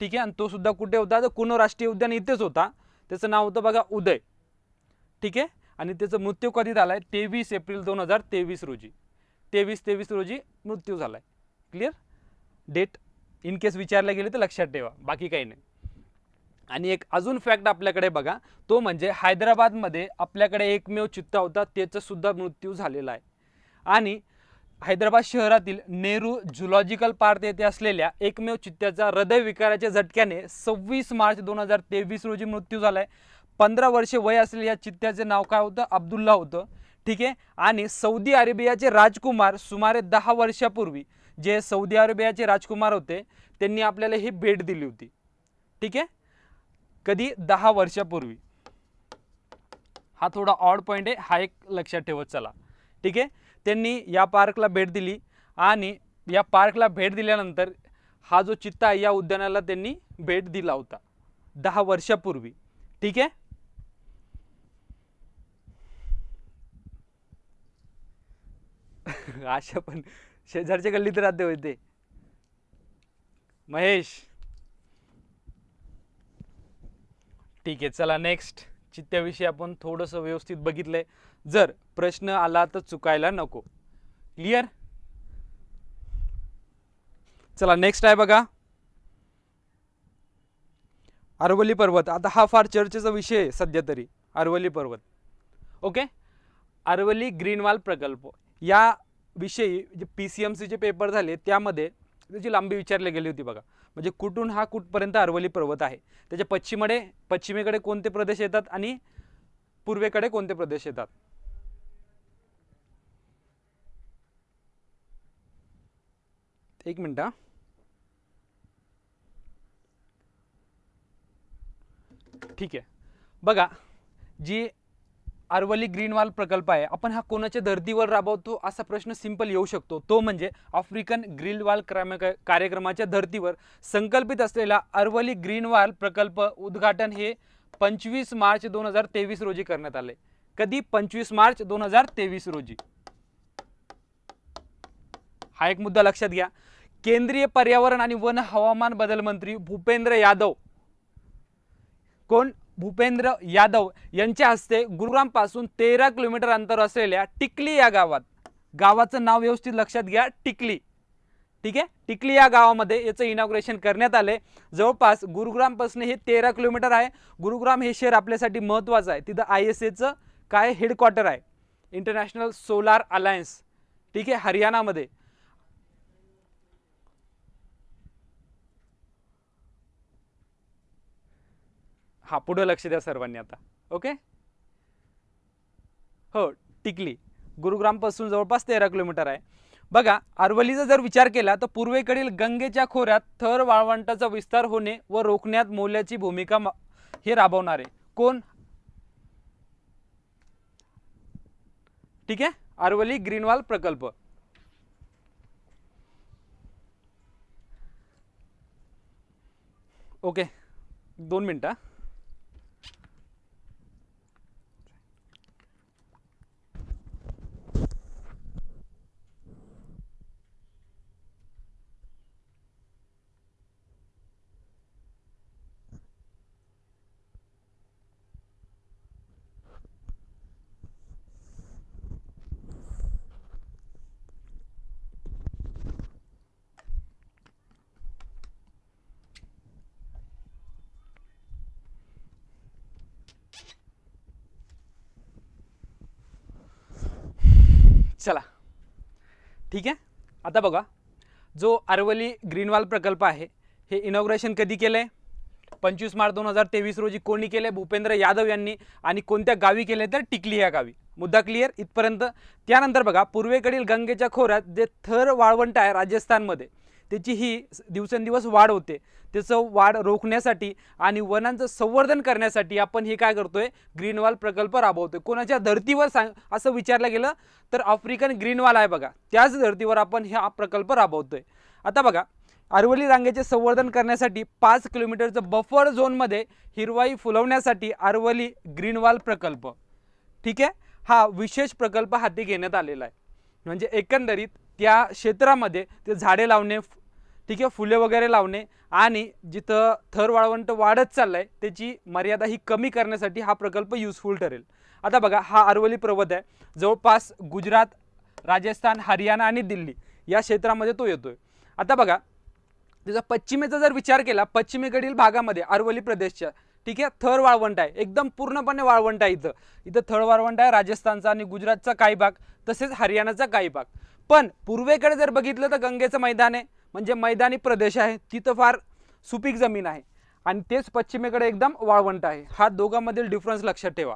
ठीक आहे, आणि तो सुद्धा कुठे होता, तर कुनो राष्ट्रीय उद्यान इथेच होता. त्याचं नाव होतं बघा उदय. ठीक आहे, आणि त्याचा मृत्यू कधी झालाय 23 एप्रिल 2023 रोजी. 23 रोजी मृत्यू झालाय. क्लिअर डेट, इन केस विचारले गेले तर लक्षात ठेवा, बाकी काही नाही. आणि एक अजून फॅक्ट आपल्याकडे बघा, तो म्हणजे हैदराबादमध्ये आपल्याकडे एकमेव चित्ता होता, त्याचा सुद्धा मृत्यू झालेला आहे. आणि हैदराबाद शहरातील नेहरू झुलॉजिकल पार्क येथे असलेल्या एकमेव चित्त्याचा हृदयविकाराच्या झटक्याने 26 मार्च 2023 रोजी मृत्यू झालाय. 15 वर्षे वय असलेल्या या चित्त्याचे नाव काय होतं, अब्दुल्ला होतं. ठीक आहे, आणि सौदी अरेबियाचे राजकुमार सुमारे 10 वर्षापूर्वी, जे सौदी अरेबियाचे राजकुमार होते, त्यांनी आपल्याला ही भेट दिली होती. ठीक आहे, कधी 10 वर्षापूर्वी. हा थोडा ऑड पॉइंट आहे, हा एक लक्षात ठेवत चला. ठीक आहे, त्यांनी या पार्कला भेट दिली, आणि या पार्कला भेट दिल्यानंतर हा जो चित्ता आहे या उद्यानाला त्यांनी भेट दिला होता 10 वर्षापूर्वी. ठीक आहे, अशा पण शेजारच्या गल्लीत राहते होते महेश. ठीक आहे, चला नेक्स्ट. चित्त्याविषयी आपण थोडंसं व्यवस्थित बघितलंय. जर प्रश्न आला तर चुकायला नको. क्लिअर. चला नेक्स्ट आहे बघा, अरवली पर्वत. आता हा फार चर्चेचा विषय आहे सध्या तरी, अरवली पर्वत. ओके, अरवली ग्रीनवॉल प्रकल्प या विषयी जे PCMCचे पेपर झाले त्यामध्ये त्याची लांबी विचारली गेली होती बघा. म्हणजे कुठून हा कुठपर्यंत अरवली पर्वत आहे, त्याच्या पश्चिमेकडे कोणते प्रदेश येतात आणि पूर्वेकडे कोणते प्रदेश येतात. एक मिनिट हा. ठीक आहे, बघा जी अरवली ग्रीनवॉल प्रकल्प आहे, आपण हा कोणाच्या धर्तीवर राबवतो असा प्रश्न सिंपल येऊ शकतो. तो म्हणजे आफ्रिकन ग्रीनवॉल कार्यक्रमाच्या धर्तीवर संकल्पित असलेला अरवली ग्रीनवॉल प्रकल्प उद्घाटन हे 25 मार्च 2023 रोजी करण्यात आले. कधी, 25 मार्च 2023 रोजी. हा एक मुद्दा लक्षात घ्या. केंद्रीय पर्यावरण आणि वन हवामान बदल मंत्री भूपेंद्र यादव, कोण, भूपेंद्र यादव यांच्या हस्ते गुरुग्राम पासून 13 किलोमीटर अंतर असलेल्या टिकली या गावात, गावाचं नाव व्यवस्थित लक्षात घ्या, टिकली. ठीक आहे, टिकली या गावामध्ये याचं इनॉग्रेशन करण्यात आले. जवळपास गुरुग्राम पासून हे 13 किलोमीटर आहे. गुरुग्राम हे शहर आपल्यासाठी महत्त्वाचं आहे. तिथं ISAचं काय हेडक्वार्टर आहे, इंटरनॅशनल सोलार अलायन्स. ठीक आहे, हरियाणामध्ये. हा, पुढे लक्ष द्या सर्वांनी आता. ओके, हो, टिकली गुरुग्राम पासून जवळपास 13 किलोमीटर आहे. बघा, अरवलीचा जर विचार केला तर पूर्वेकडील गंगेच्या खोऱ्यात थर वाळवंटाचा विस्तार होणे व रोखण्यात मोलाची भूमिका हे राबवणारे कोण. ठीक आहे, अरवली ग्रीनवॉल प्रकल्प. ओके, 2 मिनिटं. चला, ठीक आहे. आता बघा, जो अरवली ग्रीनवॉल प्रकल्प आहे हे इनॉग्रेशन कधी केलंय, 25 मार्च 2023 रोजी. कोणी केले, भूपेंद्र यादव यांनी. आणि कोणत्या गावी केले, तर टिकली या गावी. मुद्दा क्लिअर इथपर्यंत. त्यानंतर बघा, पूर्वेकडील गंगेच्या खोऱ्यात जे थर वाळवंट आहे राजस्थानमध्ये, त्याची ही दिवसेंदिवस वाढ होते. त्याचं वाढ रोखण्यासाठी आणि वनांचं संवर्धन करण्यासाठी आपण हे काय करतोय, ग्रीनवॉल प्रकल्प राबवतोय. कोणाच्या धर्तीवर असं विचारलं गेलं तर आफ्रिकन ग्रीनवॉल आहे बघा, त्याच धर्तीवर आपण हा प्रकल्प राबवतोय. आता बघा, अरवली रांगेचे संवर्धन करण्यासाठी 5 किलोमीटरचं बफर झोनमध्ये हिरवाई फुलवण्यासाठी अरवली ग्रीनवॉल प्रकल्प, ठीक आहे, हा विशेष प्रकल्प हाती घेण्यात आलेला आहे. म्हणजे एकंदरीत त्या क्षेत्रामध्ये ते झाडे लावणे, ठीक आहे, फुले वगैरे लावणे आणि जिथं थर वाळवंट वाढत चाललंय त्याची मर्यादा ही कमी करण्यासाठी हा प्रकल्प युजफुल ठरेल. आता बघा, हा अरवली पर्वत आहे, जवळपास गुजरात, राजस्थान, हरियाणा आणि दिल्ली या क्षेत्रामध्ये तो येतोय. आता बघा, त्याचा पश्चिमेचा जर विचार केला, पश्चिमेकडील भागामध्ये अरवली प्रदेशच्या, ठीक आहे, थर वाळवंट आहे, एकदम पूर्णपणे वाळवंट आहे. इथं इथं थर वाळवंट आहे राजस्थानचा आणि गुजरातचा काही भाग, तसेच हरियाणाचा काही भाग. पण पूर्वेकडे जर बघितलं तर गंगेचं मैदान आहे, म्हणजे मैदानी प्रदेश आहे, तिथं फार सुपीक जमीन आहे. आणि तेच पश्चिमेकडे एकदम वाळवंट आहे. हा दोघांमधील डिफरन्स लक्षात ठेवा.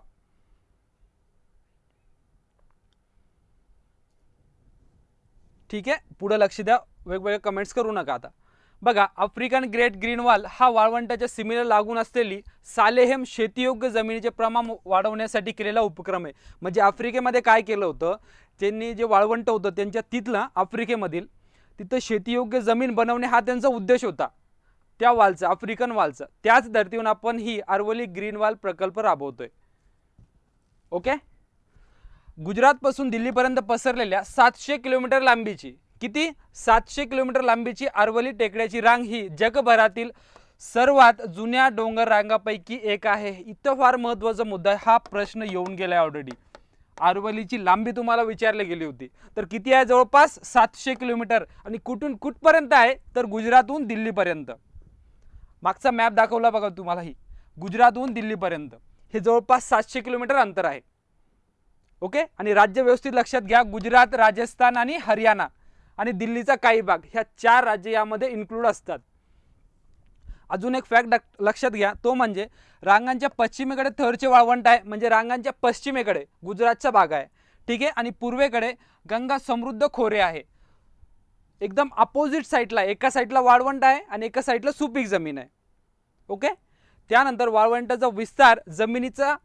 ठीक आहे, पुढे लक्ष द्या, वेगवेगळे कमेंट्स करू नका. आता बघा, आफ्रिकन ग्रेट ग्रीन वॉल हा वाळवंटाच्या सीमेला लागून असलेली सालेहेम शेतीयोग्य जमिनीचे प्रमाण वाढवण्यासाठी केलेला उपक्रम आहे. म्हणजे आफ्रिकेमध्ये काय केलं होतं त्यांनी, जे वाळवंट होतं त्यांच्या तिथलं आफ्रिकेमधील, तिथं शेतीयोग्य जमीन बनवणे हा त्यांचा उद्देश होता, त्या वालचा, आफ्रिकन वालचा. त्याच धर्तीवर आपण ही अरवली ग्रीन वॉल प्रकल्प राबवतोय. ओके. गुजरातपासून दिल्लीपर्यंत पसरलेल्या 700 किलोमीटर लांबीची, किती, 700 किलोमीटर लांबीची अरवली टेकड्याची रांग ही जगभरातील सर्वात जुन्या डोंगर रांगापैकी एक आहे. इथं फार महत्त्वाचा मुद्दा आहे, हा प्रश्न येऊन गेलाय ऑलरेडी. अरवलीची लांबी तुम्हाला विचारली गेली होती, तर किती आहे, जवळपास 700 किलोमीटर. आणि कुठून कुठपर्यंत आहे, तर गुजरातहून दिल्लीपर्यंत. मागचा मॅप दाखवला बघा तुम्हाला, ही गुजरातहून दिल्लीपर्यंत हे जवळपास 700 किलोमीटर अंतर आहे. ओके. आणि राज्य व्यवस्थित लक्षात घ्या, गुजरात, राजस्थान आणि हरियाणा आणि दिल्लीचा काही भाग, ह्या 4 राज्य यामध्ये इन्क्लूड असतात. अजून एक फॅक्ट लक्षात घ्या, तो म्हणजे रांगांच्या पश्चिमेकडे थरचे वाळवंट आहे, म्हणजे रांगांच्या पश्चिमेकडे गुजरातचा भाग आहे, ठीक आहे, आणि पूर्वेकडे गंगा समृद्ध खोरे आहे. एकदम अपोजिट साईडला, एका साईडला वाळवंट आहे आणि एका साईडला सुपीक जमीन आहे. ओके. त्यानंतर वाळवंटाचा विस्तार जमिनीचा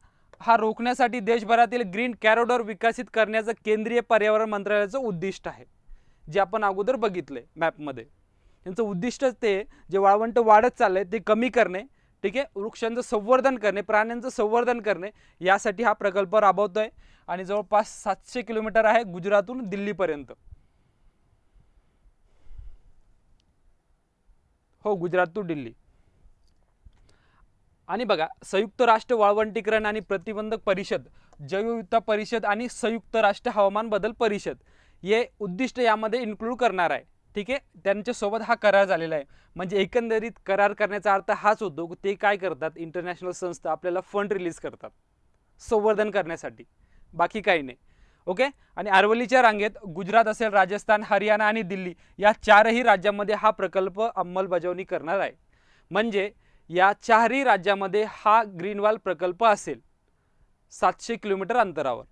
हा रोखण्यासाठी देशभरातील ग्रीन कॉरिडॉर विकसित करण्याचं केंद्रीय पर्यावरण मंत्रालयाचं उद्दिष्ट आहे, जे आपण अगोदर बघितले मॅपमध्ये. त्यांचं उद्दिष्टच ते, जे वाळवंट वाढत चाललंय ते कमी करणे, ठीक आहे, वृक्षांचं संवर्धन करणे, प्राण्यांचं संवर्धन करणे, यासाठी हा प्रकल्प राबवतोय. आणि जवळपास 700 किलोमीटर आहे गुजरातहून दिल्लीपर्यंत. हो, गुजरात टू दिल्ली. आणि बघा, संयुक्त राष्ट्र वाळवंटीकरण आणि प्रतिबंधक परिषद, जैवविविधता परिषद आणि संयुक्त राष्ट्र हवामान बदल परिषद हे उद्दिष्ट यामध्ये इन्क्लूड करणार आहे. ठीक आहे, त्यांच्यासोबत हा करार झालेला आहे. म्हणजे एकंदरीत करार करण्याचा अर्थ हाच होतो की ते काय करतात, इंटरनॅशनल संस्था आपल्याला फंड रिलीज करतात संवर्धन करण्यासाठी, बाकी काही नाही. ओके. आणि अरवलीच्या रांगेत गुजरात असेल, राजस्थान, हरियाणा आणि दिल्ली या 4ही राज्यांमध्ये हा प्रकल्प अंमलबजावणी करणार आहे. म्हणजे या 4ही राज्यामध्ये हा ग्रीनवॉल प्रकल्प असेल 700 किलोमीटर अंतरावर.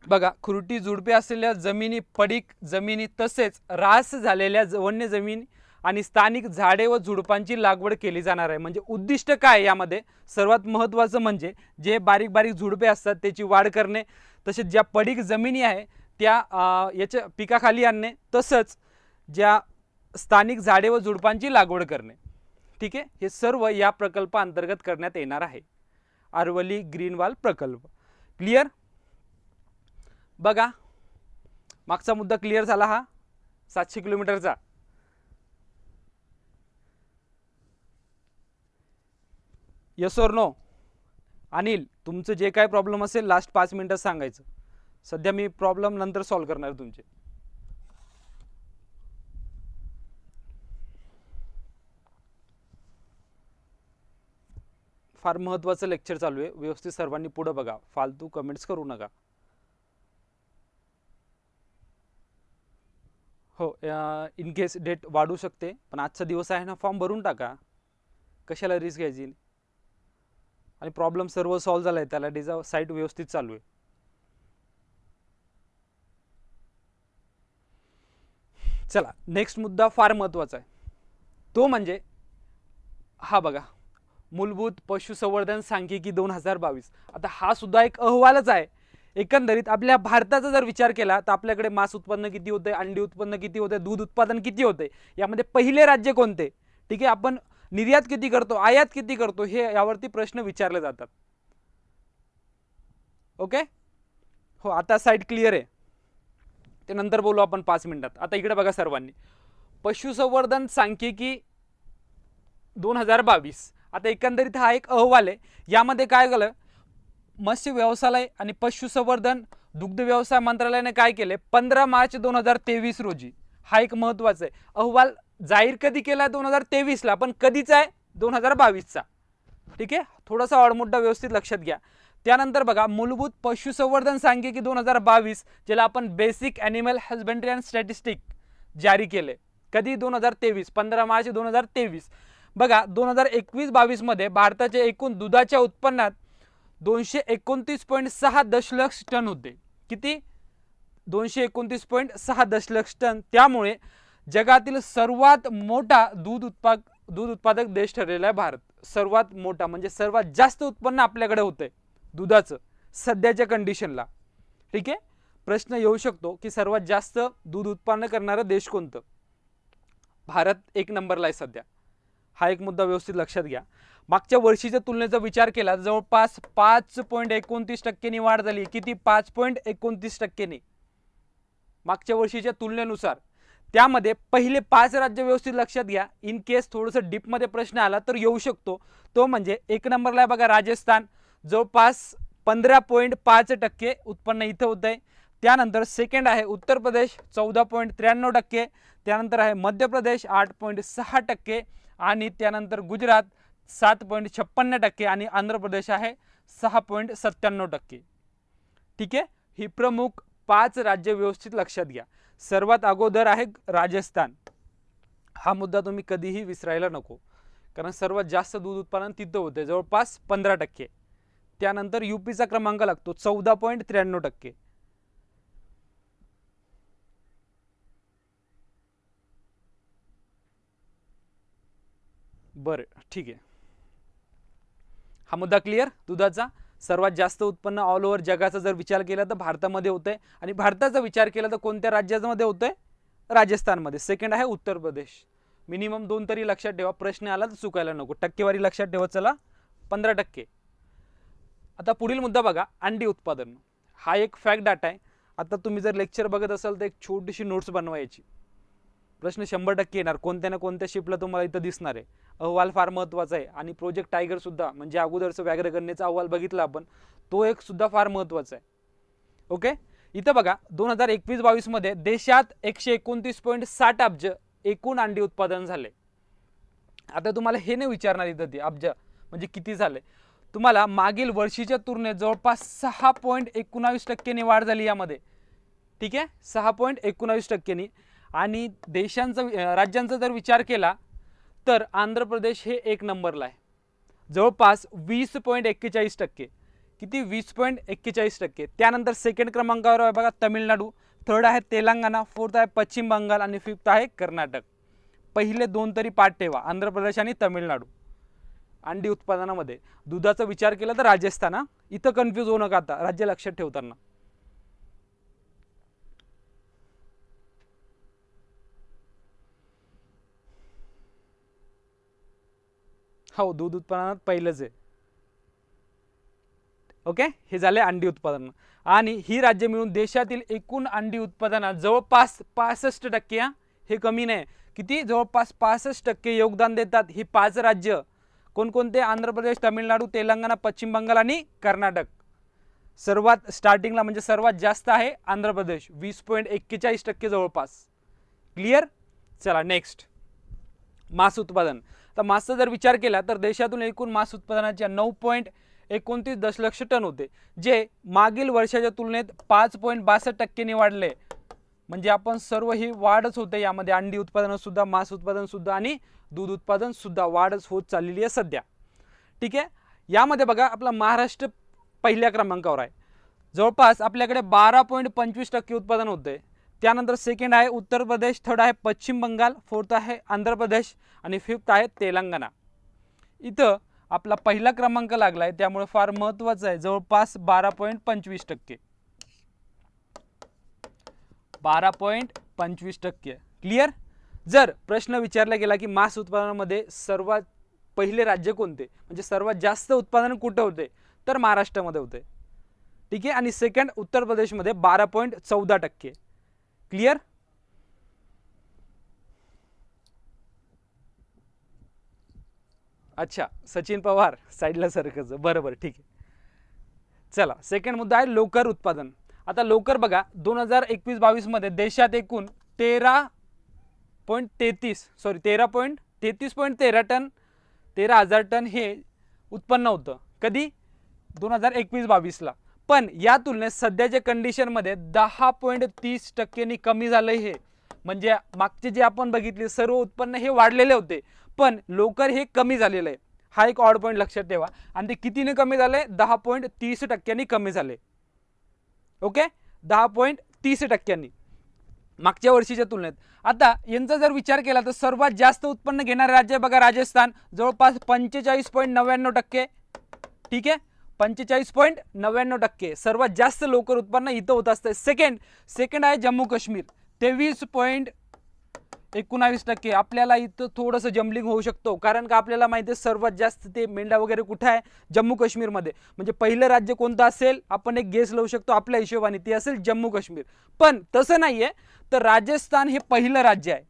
बघा, खुरटी झुडपे असलेल्या जमिनी, पडीक जमिनी, तसेच रास झालेल्या वन्य जमीन आणि स्थानिक झाडे व झुडपांची लागवड केली जाणार आहे. म्हणजे उद्दिष्ट काय यामध्ये, सर्वात महत्त्वाचं म्हणजे जे बारीक बारीक झुडपे असतात त्याची वाढ करणे, तसेच ज्या पडीक जमिनी आहे त्या याच्या पिकाखाली आणणे, तसंच ज्या स्थानिक झाडे व झुडपांची लागवड करणे. ठीक आहे, हे सर्व या प्रकल्पाअंतर्गत करण्यात येणार आहे, अरवली ग्रीनवॉल प्रकल्प. क्लिअर. बघा, मागचा मुद्दा क्लिअर झाला हा 700 किलोमीटरचा. Yes or no. अनिल, तुमचं जे काय प्रॉब्लेम असेल लास्ट 5 मिनिटात सांगायचं. सध्या मी प्रॉब्लेम नंतर सॉल्व्ह करणार तुमचे. फार महत्त्वाचं लेक्चर चालू आहे, व्यवस्थित सर्वांनी पुढे बघा, फालतू कमेंट्स करू नका. हो, इन केस डेट वाढू शकते, पण आजचा दिवस आहे ना, फॉर्म भरून टाका, कशाला रिस्क घ्यायची. आणि प्रॉब्लेम सर्व सॉल्व्ह झाला आहे, त्याला डिझा साईट व्यवस्थित चालू आहे. चला, नेक्स्ट मुद्दा फार महत्त्वाचा आहे, तो म्हणजे हा बघा, मूलभूत पशुसंवर्धन सांख्यिकी 2022. आता हा सुद्धा एक अहवालच आहे. एकंदरीत आपल्या भारताचा जर विचार केला तर आपल्याकडे मांस उत्पन्न किती होते, अंडी उत्पन्न किती होते, दूध उत्पादन किती होते, यामध्ये पहिले राज्य कोणते, ठीक आहे, आपण निर्यात किती करतो, आयात किती करतो, हे यावरती प्रश्न विचारले जातात. ओके. हो, आता साईट क्लिअर आहे, ते नंतर बोलू आपण 5 मिनिटात. आता इकडे बघा सर्वांनी, पशुसंवर्धन सांख्यिकी 2022. आता एकंदरीत हा एक अहवाल आहे. यामध्ये काय झालं, मत्स्य व्यवसाय आणि पशुसंवर्धन दुग्ध व्यवसाय मंत्रालयाने काय केले, 15 मार्च 2023 रोजी, हा एक महत्त्वाचा आहे अहवाल जाहीर कधी केला, 2023ला, पण कधीचा आहे, 2022चा. ठीक आहे, थोडासा ऑडमोठा व्यवस्थित लक्षात घ्या. त्यानंतर बघा, मूलभूत पशुसंवर्धन सांख्यिकी 2022, ज्याला आपण basic animal husbandry and statistic जारी केले. कधी, 2023, 15 मार्च 2023. बघा, 2021-22 मध्ये भारताच्या एकूण दुधाच्या उत्पन्नात 229.6 दशलक्ष टन होते. किती? 229.6 दशलक्ष टन. त्यामुळे जगातील सर्वात मोठा दूध उत्पादक देश ठरलेला आहे भारत. सर्वात मोठा म्हणजे सर्वात जास्त उत्पन्न आपल्याकडे होते दुधाचं सध्याच्या कंडिशनला. ठीक आहे, प्रश्न येऊ शकतो की सर्वात जास्त दूध उत्पन्न करणारा देश कोणतं? भारत 1 नंबरला आहे सध्या. हा एक मुद्दा व्यवस्थित लक्षात घ्या. मागच्या वर्षीच्या तुलनेचा विचार केला, जवळपास 5.29% वाढ झाली. किती? 5.29% मागच्या वर्षीच्या तुलनेनुसार. त्यामध्ये पहिले 5 राज्य व्यवस्थित लक्षात घ्या. इन केस थोडंसं डीपमध्ये प्रश्न आला तर येऊ शकतो. तो म्हणजे 1 नंबरला आहे बघा राजस्थान, जवळपास 15.5% उत्पन्न इथं होतंय. त्यानंतर सेकंड आहे उत्तर प्रदेश 14.93%. त्यानंतर आहे मध्य प्रदेश 8.6% आणि त्यानंतर गुजरात 7.56% आणि आंध्र प्रदेश आहे 6.97%. ठीक आहे, ही प्रमुख 5 राज्य व्यवस्थित लक्षात घ्या. सर्वात अगोदर आहे राजस्थान. हा मुद्दा तुम्ही कधीही विसरायला नको, कारण सर्वात जास्त दूध उत्पादन तिथं होते, जवळपास 15%. त्यानंतर यूपीचा क्रमांक लागतो 14.93%. बरं, ठीक आहे, हा मुद्दा क्लिअर. दुधाचा सर्वात जास्त उत्पन्न ऑल ओव्हर जगाचा जर विचार केला तर भारतामध्ये होतंय, आणि भारताचा विचार केला तर कोणत्या राज्यामध्ये होतंय? राजस्थानमध्ये. सेकंड आहे उत्तर प्रदेश. मिनिमम 2 तरी लक्षात ठेवा, प्रश्न आला तर चुकायला नको. टक्केवारी लक्षात ठेवा, चला 15%. आता पुढील मुद्दा बघा, अंडी उत्पादन. हा एक फॅक्ट डाटा आहे. आता तुम्ही जर लेक्चर बघत असाल तर एक छोटीशी नोट्स बनवायची. प्रश्न 100% येणार, कोणत्या ना कोणत्या शिपला तुम्हाला इथं दिसणार आहे. अहवाल फार महत्त्वाचा आहे, आणि प्रोजेक्ट टायगर सुद्धा, म्हणजे अगोदरचं व्याघ्रगणनेचा अहवाल बघितला आपण, तो एक सुद्धा फार महत्त्वाचा आहे. ओके, इथं बघा 2021-22 मध्ये देशात 129.60 अब्ज एकूण अंडी उत्पादन झाले. आता तुम्हाला हे नाही विचारणार इथं ते अब्ज म्हणजे किती झाले, तुम्हाला मागील वर्षीच्या तुलनेत जवळपास 6.19% वाढ झाली यामध्ये. ठीक आहे, 6.19%. आणि देशांचा राज्यांचा जर विचार केला तर आंध्र प्रदेश हे 1 नंबरला आहे, जवळपास 20.41%. किती? 20.41%. त्यानंतर सेकंड क्रमांकावर आहे बघा तमिळनाडू, थर्ड आहे तेलंगणा, फोर्थ आहे पश्चिम बंगाल आणि फिफ्थ आहे कर्नाटक. पहिले 2 तरी पाठ ठेवा, आंध्र प्रदेश आणि तमिळनाडू. अंडी उत्पादनामध्ये दुधाचा विचार केला तर राजस्थान. इथं कन्फ्यूज होऊ नका आता राज्य लक्षात ठेवताना. हो, दूध उत्पादनात पहिलंच आहे. ओके, हे झाले अंडी उत्पादन. आणि ही राज्य मिळून देशातील एकूण अंडी उत्पादनात जवळपास 65%. हे कमी नाही. किती? जवळपास 65% योगदान देतात ही 5 राज्य. कोणकोणते? आंध्र प्रदेश, तमिळनाडू, तेलंगणा, पश्चिम बंगाल आणि कर्नाटक. सर्वात स्टार्टिंगला म्हणजे सर्वात जास्त आहे आंध्र प्रदेश, 20.41% जवळपास. क्लिअर. चला नेक्स्ट, मांस उत्पादन. तर मांसचा जर विचार केला तर देशातून एकूण मांस उत्पादनाच्या 9.29 दशलक्ष टन होते, जे मागील वर्षाच्या तुलनेत 5.62% वाढले. म्हणजे आपण सर्व ही वाढच होते यामध्ये. अंडी उत्पादन सुद्धा, मांस उत्पादन सुद्धा आणि दूध उत्पादन सुद्धा वाढच होत चाललेली आहे सध्या. ठीक आहे, यामध्ये बघा आपला महाराष्ट्र पहिल्या क्रमांकावर आहे, जवळपास आपल्याकडे 12.25% उत्पादन होते. त्यानंतर सेकंड आहे उत्तर प्रदेश, थर्ड आहे पश्चिम बंगाल, फोर्थ आहे आंध्र प्रदेश आणि फिफ्थ आहे तेलंगणा. इथं आपला पहिला क्रमांक लागला आहे, त्यामुळे फार महत्त्वाचं आहे, जवळपास 12.25%. 12.25%. क्लिअर. जर प्रश्न विचारला गेला की मांस उत्पादनामध्ये सर्वात पहिले राज्य कोणते, म्हणजे सर्वात जास्त उत्पादन कुठे होते, तर महाराष्ट्रामध्ये होते. ठीक आहे, आणि सेकंड उत्तर प्रदेशमध्ये 12.14%. क्लिअर. अच्छा, सचिन पवार साईडला सरकचं, बरोबर, ठीक आहे. चला, सेकंड मुद्दा आहे लोकर उत्पादन. आता लोकर बघा 2021-22 मध्ये देशात एकूण 13.33 टन 13,000 टन हे उत्पन्न होतं. कधी? 2021-22ला. पण या तुलनेत सध्याच्या कंडिशनमध्ये 10.30% कमी झालं. हे म्हणजे मागचे जे आपण बघितले सर्व उत्पन्न हे वाढलेले होते, पण लोकर हे कमी झालेलं आहे. हा एक ऑड पॉईंट लक्षात ठेवा. आणि ते कितीने कमी झाले? 10.30% कमी झाले. ओके, 10.30% मागच्या वर्षीच्या तुलनेत. आता यांचा जर विचार केला तर सर्वात जास्त उत्पन्न घेणारे राज्य बघा राजस्थान, जवळपास 45.99%. ठीक आहे, 45.99% सर्वात जास्त लोकर उत्पन्न इथं होत असतं. सेकंड आहे जम्मू काश्मीर 23.19%. आपल्याला इथं थोडंसं जम्बलिंग होऊ शकतो, कारण का आपल्याला माहिती आहे सर्वात जास्त ते मेंढा वगैरे कुठे आहे? जम्मू काश्मीरमध्ये. म्हणजे पहिलं राज्य कोणतं असेल? आपण एक गेस लावू शकतो आपल्या हिशोबाने, ते असेल जम्मू काश्मीर. पण तसं नाहीये, तर राजस्थान हे पहिलं राज्य आहे.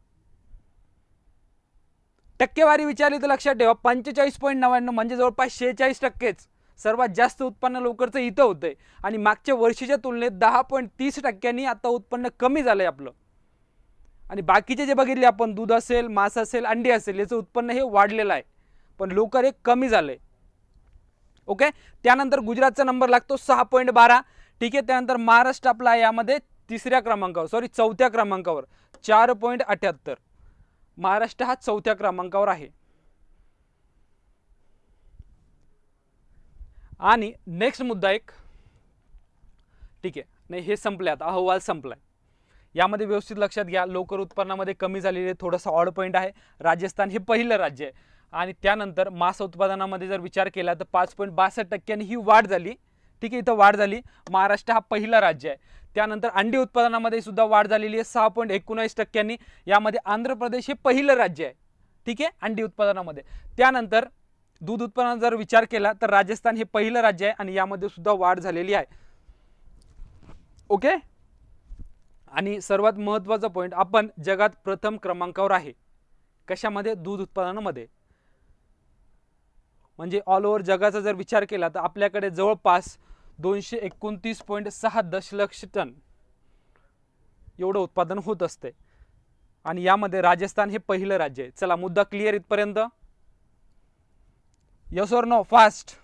टक्केवारी विचारली तर लक्षात ठेवा 45.99 म्हणजे जवळपास 46%च सर्वात जास्त उत्पन्न लोकरचं इथं होतंय. आणि मागच्या वर्षीच्या तुलनेत 10.30% आता उत्पन्न कमी झालंय आपलं. आणि बाकीचे जे बघितले आपण, दूध असेल, मांस असेल, अंडी असेल, याचं उत्पन्न हे वाढलेलं आहे, पण लोकर हे कमी झालंय. ओके, त्यानंतर गुजरातचा नंबर लागतो 6.12. ठीक आहे, त्यानंतर महाराष्ट्र आपला यामध्ये चौथ्या क्रमांकावर 4.78. महाराष्ट्र हा 4थ्या क्रमांकावर आहे. आणि नेक्स्ट मुद्दा एक, ठीक आहे, नाही हे संपले, आता अहवाल संपलाय. यामध्ये व्यवस्थित लक्षात घ्या, लोकर उत्पन्नामध्ये कमी झालेले थोडासा ऑड पॉईंट आहे. राजस्थान हे पहिलं राज्य आहे. आणि त्यानंतर मांस उत्पादनामध्ये जर विचार केला तर 5.62% ही वाढ झाली. ठीक आहे, इथं वाढ झाली. महाराष्ट्र हा पहिला राज्य आहे. त्यानंतर अंडी उत्पादनामध्ये सुद्धा वाढ झालेली आहे 6.19%. यामध्ये आंध्र प्रदेश हे पहिलं राज्य आहे. ठीक आहे, अंडी उत्पादनामध्ये. त्यानंतर दूध उत्पादनाचा जर विचार केला तर राजस्थान हे पहिलं राज्य आहे आणि यामध्ये सुद्धा वाढ झालेली आहे. ओके, आणि सर्वात महत्त्वाचा पॉईंट, आपण जगात प्रथम क्रमांकावर आहे. कशामध्ये? दूध उत्पादनामध्ये. म्हणजे ऑल ओव्हर जगाचा जर विचार केला तर आपल्याकडे जवळपास 229.6 दशलक्ष टन एवढं उत्पादन होत असते. आणि यामध्ये राजस्थान हे पहिलं राज्य आहे. चला, मुद्दा क्लिअर इथपर्यंत? Yes or no? फास्ट.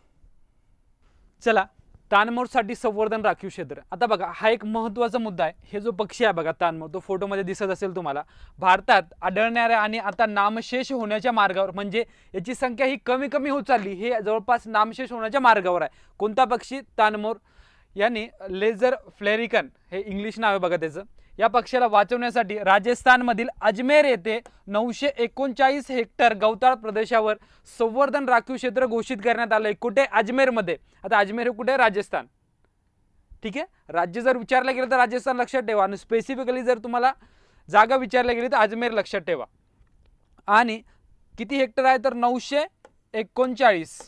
चला, तानमोरसाठी संवर्धन राखीव क्षेत्र. आता बघा, हा एक महत्त्वाचा मुद्दा आहे. हे जो पक्षी आहे बघा तानमोर, तो फोटोमध्ये दिसत असेल तुम्हाला, भारतात आढळणाऱ्या आणि आता नामशेष होण्याच्या मार्गावर, म्हणजे याची संख्या ही कमी कमी होत चालली, हे जवळपास नामशेष होण्याच्या मार्गावर आहे. कोणता पक्षी? तानमोर. याने लेझर फ्लेरिकन हे इंग्लिश नाव आहे बघा त्याचं. या पक्षाला वाचवण्यासाठी राजस्थानमधील अजमेर येथे 939 हेक्टर गवताळ प्रदेशावर संवर्धन राखीव क्षेत्र घोषित करण्यात आलंय. कुठे? अजमेरमध्ये. आता अजमेर कुठे? राजस्थान. ठीक आहे, राज्य जर विचारलं गेलं तर राजस्थान लक्षात ठेवा, आणि स्पेसिफिकली जर तुम्हाला जागा विचारल्या गेली तर अजमेर लक्षात ठेवा. आणि किती हेक्टर आहे? तर 939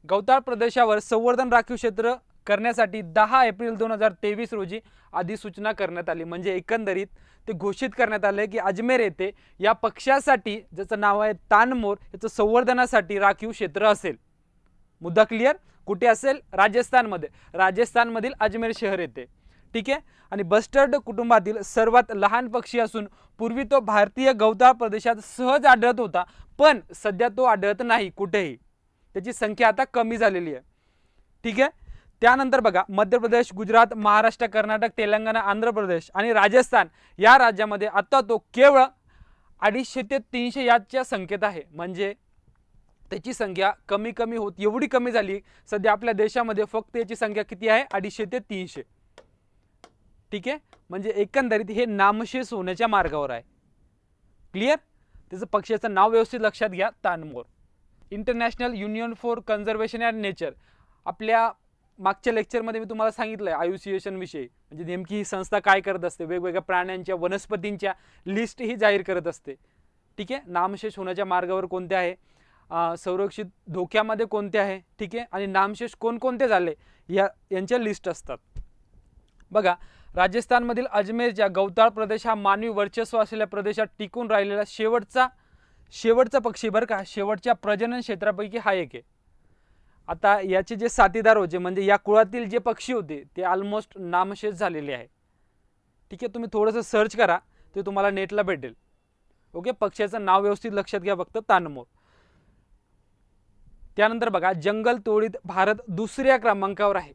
गवताळ प्रदेशावर संवर्धन राखीव क्षेत्र करण्यासाठी 10 एप्रिल 2023 रोजी अधिसूचना करण्यात आली. म्हणजे एकंदरीत ते घोषित करण्यात आले की अजमेर येथे या पक्षासाठी, ज्याचं नाव आहे तानमोर, याचं संवर्धनासाठी राखीव क्षेत्र असेल. मुद्दा क्लिअर? कुठे असेल? राजस्थानमध्ये. राजस्थानमधील अजमेर शहर येथे. ठीक आहे, आणि बस्टर्ड कुटुंबातील सर्वात लहान पक्षी असून पूर्वी तो भारतीय गवताळ प्रदेशात सहज आढळत होता, पण सध्या तो आढळत नाही कुठेही. त्याची संख्या आता कमी झालेली आहे. ठीक आहे, त्यानंतर बघा, मध्य प्रदेश, गुजरात, महाराष्ट्र, कर्नाटक, तेलंगणा, आंध्र प्रदेश आणि राजस्थान या राज्यामध्ये आता तो केवळ 250 ते 300 याच्या संख्येत आहे. म्हणजे त्याची संख्या कमी कमी होत एवढी कमी झाली. सध्या आपल्या देशामध्ये फक्त याची संख्या किती आहे? 250 ते 300. ठीक आहे, म्हणजे एकंदरीत हे नामशेष होण्याच्या मार्गावर आहे. क्लिअर? त्याचं पक्षाचं नाव व्यवस्थित लक्षात घ्या, तानमोर. International union for conservation and nature. आपल्या मागच्या लेक्चरमध्ये मी तुम्हाला सांगितलंय IUCN विषयी, म्हणजे नेमकी ही संस्था काय करत असते, वेगवेगळ्या प्राण्यांच्या, वनस्पतींच्या लिस्ट ही जाहीर करत असते. ठीक आहे, नामशेष होण्याच्या मार्गावर कोणते आहे, संरक्षित धोक्यामध्ये कोणते आहे, ठीक आहे, आणि नामशेष कोणकोणते झाले यांच्या लिस्ट असतात. बघा, राजस्थानमधील अजमेरच्या गवताळ प्रदेश हा मानवी वर्चस्व असलेल्या प्रदेशात टिकून राहिलेला शेवटचा पक्षी बरं का, शेवटच्या प्रजनन क्षेत्रापैकी हा एक आहे. आता याचे जे साथीदार होते म्हणजे या कुळातील जे पक्षी होते ते ऑलमोस्ट नामशेष झालेले आहे. ठीक आहे, तुम्ही थोडंसं सर्च करा ते तुम्हाला नेटला भेटेल. ओके, पक्ष्याचं नाव व्यवस्थित लक्षात घ्या फक्त, तानमोर. त्यानंतर बघा, जंगल तोडीत भारत दुसऱ्या क्रमांकावर आहे.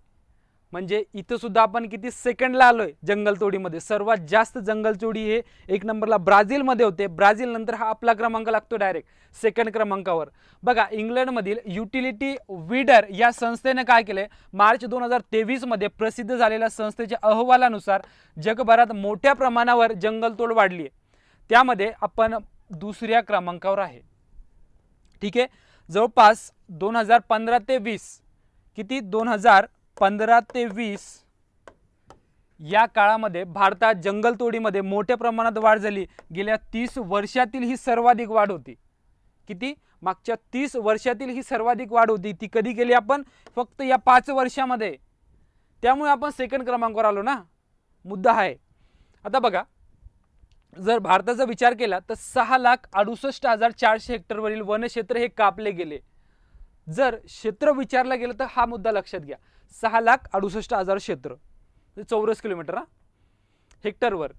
म्हणजे इथं सुद्धा आपण किती सेकंडला आलोय जंगलतोडीमध्ये. सर्वात जास्त जंगलतोडी हे 1 नंबरला ब्राझीलमध्ये होते. ब्राझील नंतर हा आपला क्रमांक लागतो डायरेक्ट सेकंड क्रमांकावर. बघा, इंग्लंडमधील युटिलिटी वीडर या संस्थेने काय केलंय, मार्च 2023 मध्ये प्रसिद्ध झालेल्या संस्थेच्या अहवालानुसार जगभरात मोठ्या प्रमाणावर जंगलतोड वाढली आहे. त्यामध्ये आपण दुसऱ्या क्रमांकावर आहे. ठीक आहे, जवळपास 2015 ते 20 किती 2015 ते 20 या काळामध्ये भारतात जंगलतोडीमध्ये मोठ्या प्रमाणात वाढ झाली. गेल्या 30 वर्षातील ही सर्वाधिक वाढ होती. किती, मागच्या 30 वर्षातील ही सर्वाधिक वाढ होती. ती कधी केली आपण, फक्त या 5 वर्षामध्ये. त्यामुळे आपण सेकंड क्रमांकावर आलो ना, मुद्दा आहे. आता बघा, जर भारताचा विचार केला तर 6,68,400 हेक्टरवरील वनक्षेत्र हे कापले गेले. जर क्षेत्र विचारलं गेलं तर हा मुद्दा लक्षात घ्या, 6,68,000 क्षेत्र चौरस किलोमीटर हेक्टरवर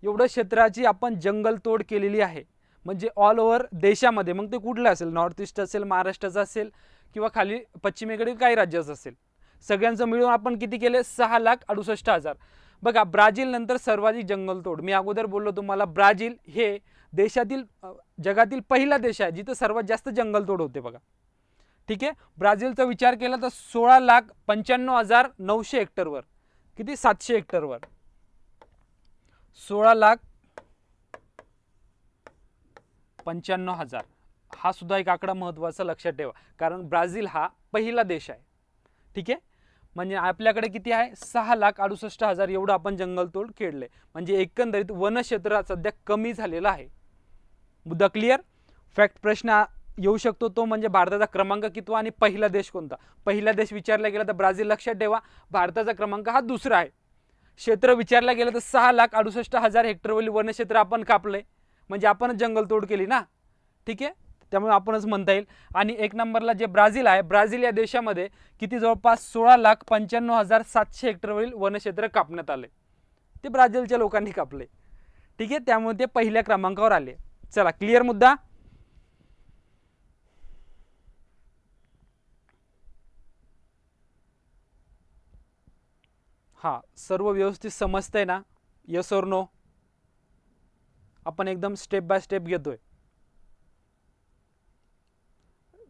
एवढं क्षेत्राची आपण जंगलतोड केलेली आहे. म्हणजे ऑल ओव्हर देशामध्ये, मग ते कुठलं असेल, नॉर्थ ईस्ट असेल, महाराष्ट्राचं असेल किंवा खाली पश्चिमेकडील काही राज्याचं असेल, सगळ्यांचं मिळून आपण किती केले, 6,68,000. बघा, ब्राझील नंतर सर्वाधिक जंगलतोड. मी अगोदर बोललो तुम्हाला, ब्राझील हे देशातील जगातील पहिला देश आहे जिथे सर्वात जास्त जंगलतोड होते. बघा, ठीक आहे, ब्राझीलचा विचार केला तर 16,95,900 हेक्टरवर, किती 700 हेक्टरवर, 16,95,000. हा सुद्धा एक आकडा महत्त्वाचा लक्षात ठेवा, कारण ब्राझील हा पहिला देश आहे. ठीक आहे, म्हणजे आपल्याकडे किती आहे, 6,68,000 एवढं आपण जंगलतोड केले. म्हणजे एकंदरीत वनक्षेत्र सध्या कमी झालेलं आहे. मुद्दा क्लिअर. फॅक्ट प्रश्न येऊ शकतो तो म्हणजे भारताचा क्रमांक कितवा आणि पहिला देश कोणता. पहिला देश विचारला गेला तर ब्राझील लक्षात ठेवा, भारताचा क्रमांक हा दुसरा आहे. क्षेत्र विचारला गेलं तर 6,68,000 हेक्टरवरील वनक्षेत्र आपण कापले, म्हणजे आपणच जंगलतोड केली ना. ठीक आहे, त्यामुळे आपणच म्हणता येईल. आणि 1 नंबरला जे ब्राझील आहे, ब्राझील या देशामध्ये किती, जवळपास 16,95,700 हेक्टरवरील वनक्षेत्र कापण्यात आले. ते ब्राझीलच्या लोकांनी कापले. ठीक आहे, त्यामुळे ते पहिल्या क्रमांकावर आले. चला, क्लिअर मुद्दा. हा, सर्व व्यवस्थित समजतंय ना, यस और नो. आपण एकदम स्टेप बाय स्टेप घेतोय,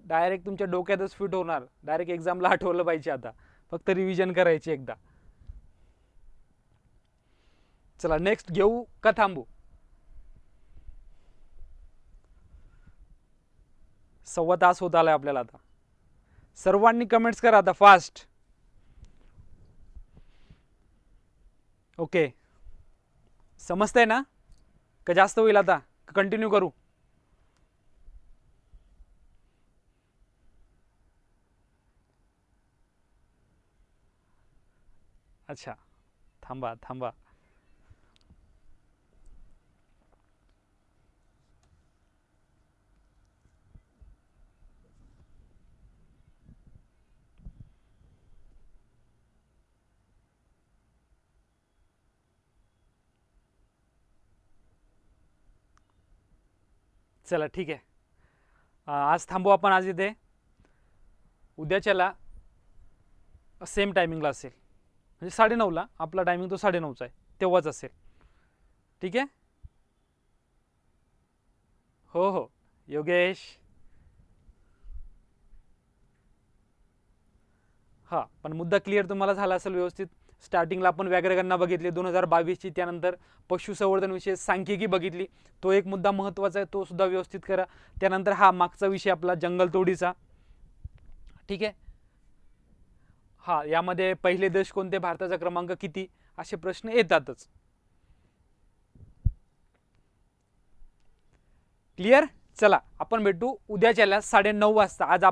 डायरेक्ट तुमच्या डोक्यातच फिट होणार. डायरेक्ट एक्झामला आठवलं पाहिजे. आता फक्त रिव्हिजन करायची एकदा. चला, नेक्स्ट घेऊ का थांबू. सव्वा तास होत आलाय आपल्याला. आता सर्वांनी कमेंट्स करा आता फास्ट. ओके, समजतंय ना, का जास्त होईल आता, कंटिन्यू करू. अच्छा, थांबा थांबा. चला, ठीक आहे, आज थांबू आपण. आज इथे उद्याच्याला सेम टायमिंगला असेल, म्हणजे 9:30ला. आपला टायमिंग तो 9:30चा आहे, तेव्हाच असेल. ठीक आहे, हो हो योगेश. हां, पण मुद्दा क्लिअर तुम्हाला झाला असेल व्यवस्थित. स्टार्टिंगला आपण व्याघ्रगणना बघितली 2022ची, त्यानंतर पशुसंवर्धन विषय सांख्यिकी बघितली, तो एक मुद्दा महत्त्वाचा आहे, तो सुद्धा व्यवस्थित करा. त्यानंतर हा मागचा विषय आपला जंगलतोडीचा. ठीक आहे, हा, यामध्ये पहिले देश कोणते, भारताचा क्रमांक किती, असे प्रश्न येतातच. क्लिअर. चला, आपण भेटू उद्याच्याला 9:30 वाजता. आज